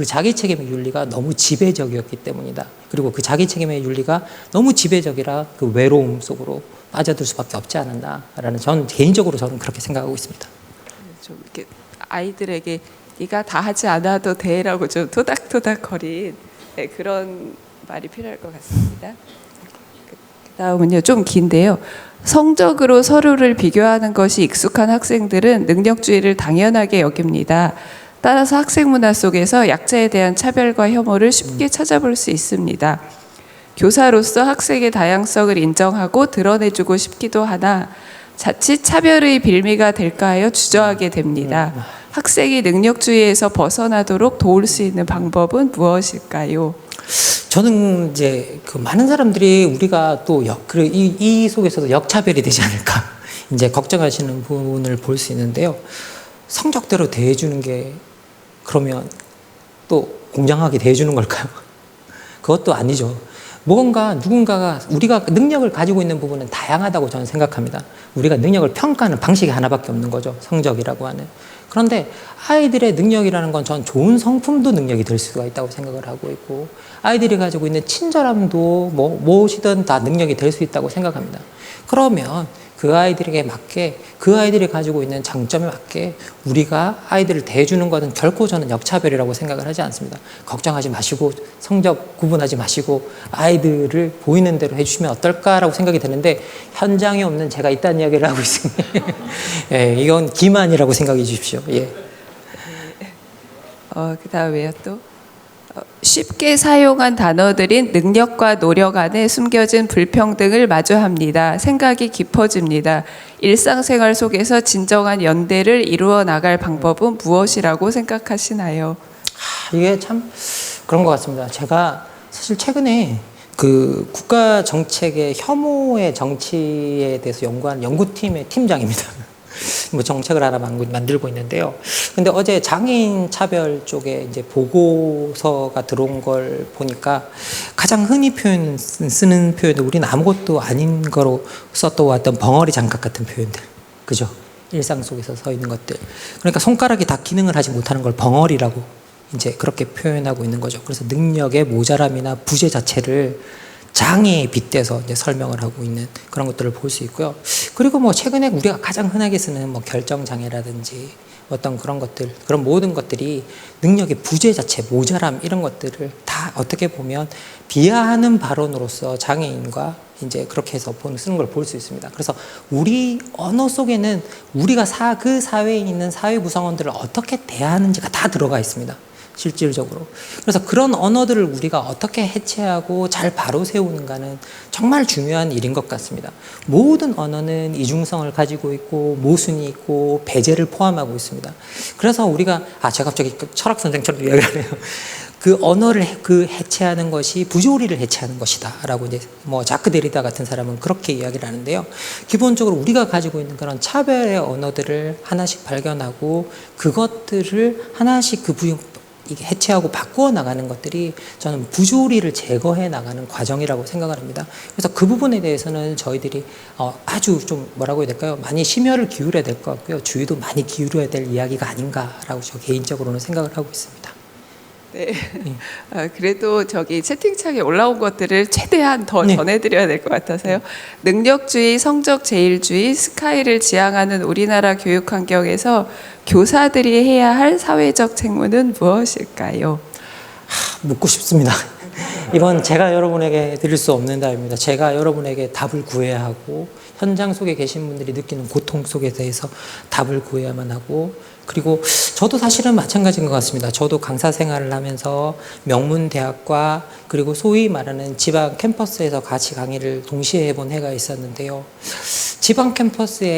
그 자기 책임의 윤리가 너무 지배적이었기 때문이다. 그리고 그 자기 책임의 윤리가 너무 지배적이라 그 외로움 속으로 빠져들 수밖에 없지 않았나라는 저는 개인적으로 그렇게 생각하고 있습니다. 좀 이렇게 아이들에게 네가 다 하지 않아도 돼라고 좀 토닥토닥거린 그런 말이 필요할 것 같습니다. 그다음은요, 좀 긴데요. 성적으로 서로를 비교하는 것이 익숙한 학생들은 능력주의를 당연하게 여깁니다. 따라서 학생 문화 속에서 약자에 대한 차별과 혐오를 쉽게 찾아볼 수 있습니다. 교사로서 학생의 다양성을 인정하고 드러내주고 싶기도 하나 자칫 차별의 빌미가 될까 하여 주저하게 됩니다. 학생이 능력주의에서 벗어나도록 도울 수 있는 방법은 무엇일까요? 저는 이제 그 많은 사람들이 우리가 또 이 속에서도 역차별이 되지 않을까 이제 걱정하시는 부분을 볼 수 있는데요. 성적대로 대해주는 게 그러면 또 공정하게 대해주는 걸까요? 그것도 아니죠. 뭔가 누군가가 우리가 능력을 가지고 있는 부분은 다양하다고 저는 생각합니다. 우리가 능력을 평가하는 방식이 하나밖에 없는 거죠. 성적이라고 하는. 그런데 아이들의 능력이라는 건 전 좋은 성품도 능력이 될 수가 있다고 생각을 하고 있고 아이들이 가지고 있는 친절함도 무엇이든 다 능력이 될 수 있다고 생각합니다. 그러면 그 아이들에게 맞게 그 아이들이 가지고 있는 장점에 맞게 우리가 아이들을 대해주는 것은 결코 저는 역차별이라고 생각을 하지 않습니다. 걱정하지 마시고 성적 구분하지 마시고 아이들을 보이는 대로 해주시면 어떨까라고 생각이 드는데 현장에 없는 제가 있다는 이야기를 하고 있습니다. 예, 이건 기만이라고 생각해 주십시오. 예. 그다음에요 또 쉽게 사용한 단어들인 능력과 노력 안에 숨겨진 불평등을 마주합니다. 생각이 깊어집니다. 일상생활 속에서 진정한 연대를 이루어 나갈 방법은 무엇이라고 생각하시나요? 이게 참 그런 것 같습니다. 제가 사실 최근에 그 국가 정책의 혐오의 정치에 대해서 연구하는 연구팀의 팀장입니다. 뭐 정책을 하나 만들고 있는데요. 근데 어제 장애인 차별 쪽에 이제 보고서가 들어온 걸 보니까 가장 흔히 쓰는 표현은 우리는 아무것도 아닌 거로 썼던 왔던 벙어리 장갑 같은 표현들. 그죠? 일상 속에서 서 있는 것들. 그러니까 손가락이 다 기능을 하지 못하는 걸 벙어리라고 이제 그렇게 표현하고 있는 거죠. 그래서 능력의 모자람이나 부재 자체를 장애에 빗대서 이제 설명을 하고 있는 그런 것들을 볼 수 있고요. 그리고 뭐 최근에 우리가 가장 흔하게 쓰는 뭐 결정 장애라든지 어떤 그런 것들, 그런 모든 것들이 능력의 부재 자체, 모자람 이런 것들을 다 어떻게 보면 비하하는 발언으로서 장애인과 이제 그렇게 해서 쓰는 걸 볼 수 있습니다. 그래서 우리 언어 속에는 우리가 그 사회에 있는 사회 구성원들을 어떻게 대하는지가 다 들어가 있습니다. 실질적으로. 그래서 그런 언어들을 우리가 어떻게 해체하고 잘 바로 세우는가는 정말 중요한 일인 것 같습니다. 모든 언어는 이중성을 가지고 있고 모순이 있고 배제를 포함하고 있습니다. 그래서 우리가 제가 갑자기 철학 선생처럼 이야기를 하네요. 그 언어를 해체하는 것이 부조리를 해체하는 것이다 라고 이제 뭐 자크 데리다 같은 사람은 그렇게 이야기를 하는데요. 기본적으로 우리가 가지고 있는 그런 차별의 언어들을 하나씩 발견하고 그것들을 하나씩 이게 해체하고 바꾸어 나가는 것들이 저는 부조리를 제거해 나가는 과정이라고 생각을 합니다. 그래서 그 부분에 대해서는 저희들이 아주 좀 뭐라고 해야 될까요? 많이 심혈을 기울여야 될 것 같고요. 주의도 많이 기울여야 될 이야기가 아닌가라고 저 개인적으로는 생각을 하고 있습니다. 네. 그래도 저기 채팅창에 올라온 것들을 최대한 더 전해드려야 될 것 같아서요. 능력주의, 성적 제일주의, 스카이를 지향하는 우리나라 교육 환경에서 교사들이 해야 할 사회적 책무는 무엇일까요? 묻고 싶습니다. 이건 제가 여러분에게 드릴 수 없는 답입니다. 제가 여러분에게 답을 구해야 하고 현장 속에 계신 분들이 느끼는 고통 속에 대해서 답을 구해야만 하고 그리고 저도 사실은 마찬가지인 것 같습니다. 저도 강사 생활을 하면서 명문대학과 그리고 소위 말하는 지방 캠퍼스에서 같이 강의를 동시에 해본 해가 있었는데요. 지방 캠퍼스에서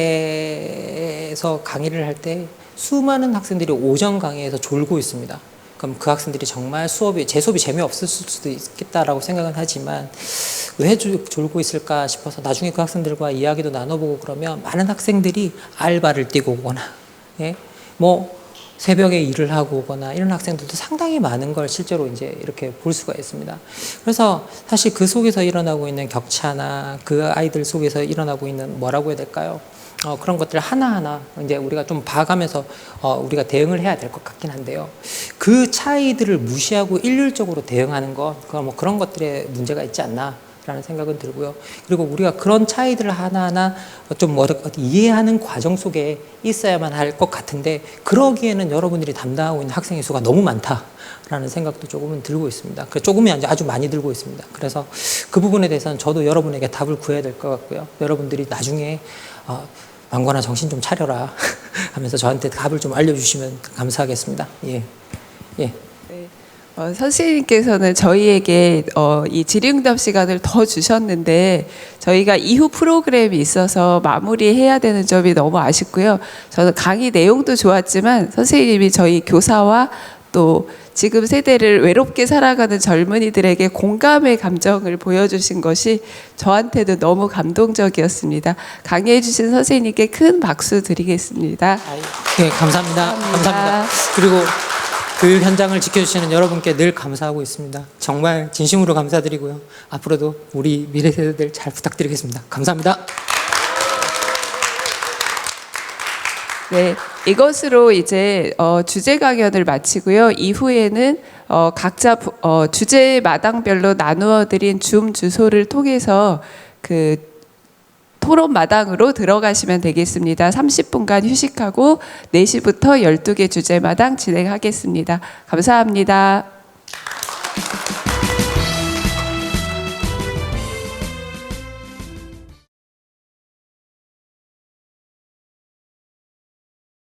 강의를 할 때 수많은 학생들이 오전 강의에서 졸고 있습니다. 그럼 그 학생들이 정말 제 수업이 재미없을 수도 있겠다라고 생각은 하지만 왜 졸고 있을까 싶어서 나중에 그 학생들과 이야기도 나눠보고 그러면 많은 학생들이 알바를 뛰고 오거나 뭐 새벽에 일을 하고 오거나 이런 학생들도 상당히 많은 걸 실제로 이제 이렇게 볼 수가 있습니다. 그래서 사실 그 속에서 일어나고 있는 격차나 그 아이들 속에서 일어나고 있는 뭐라고 해야 될까요? 그런 것들 하나하나 이제 우리가 좀 봐가면서 우리가 대응을 해야 될 것 같긴 한데요. 그 차이들을 무시하고 일률적으로 대응하는 것, 뭐 그런 것들에 문제가 있지 않나라는 생각은 들고요. 그리고 우리가 그런 차이들을 하나하나 좀 이해하는 과정 속에 있어야만 할 것 같은데, 그러기에는 여러분들이 담당하고 있는 학생의 수가 너무 많다라는 생각도 조금은 들고 있습니다. 조금이 아니라 아주 많이 들고 있습니다. 그래서 그 부분에 대해서는 저도 여러분에게 답을 구해야 될 것 같고요. 여러분들이 나중에 망관아 정신 좀 차려라 하면서 저한테 답을 좀 알려주시면 감사하겠습니다. 예. 예. 네. 선생님께서는 저희에게 이 질의응답 시간을 더 주셨는데 저희가 이후 프로그램이 있어서 마무리해야 되는 점이 너무 아쉽고요. 저는 강의 내용도 좋았지만 선생님이 저희 교사와 또 지금 세대를 외롭게 살아가는 젊은이들에게 공감의 감정을 보여주신 것이 저한테도 너무 감동적이었습니다. 강의해 주신 선생님께 큰 박수 드리겠습니다. 네, 감사합니다. 감사합니다. 그리고 교육 현장을 지켜주시는 여러분께 늘 감사하고 있습니다. 정말 진심으로 감사드리고요. 앞으로도 우리 미래 세대들 잘 부탁드리겠습니다. 감사합니다. 네, 이것으로 이제 주제 강연을 마치고요. 이후에는 각자 주제 마당별로 나누어 드린 줌 주소를 통해서 그 토론 마당으로 들어가시면 되겠습니다. 30분간 휴식하고 4시부터 12개 주제 마당 진행하겠습니다. 감사합니다.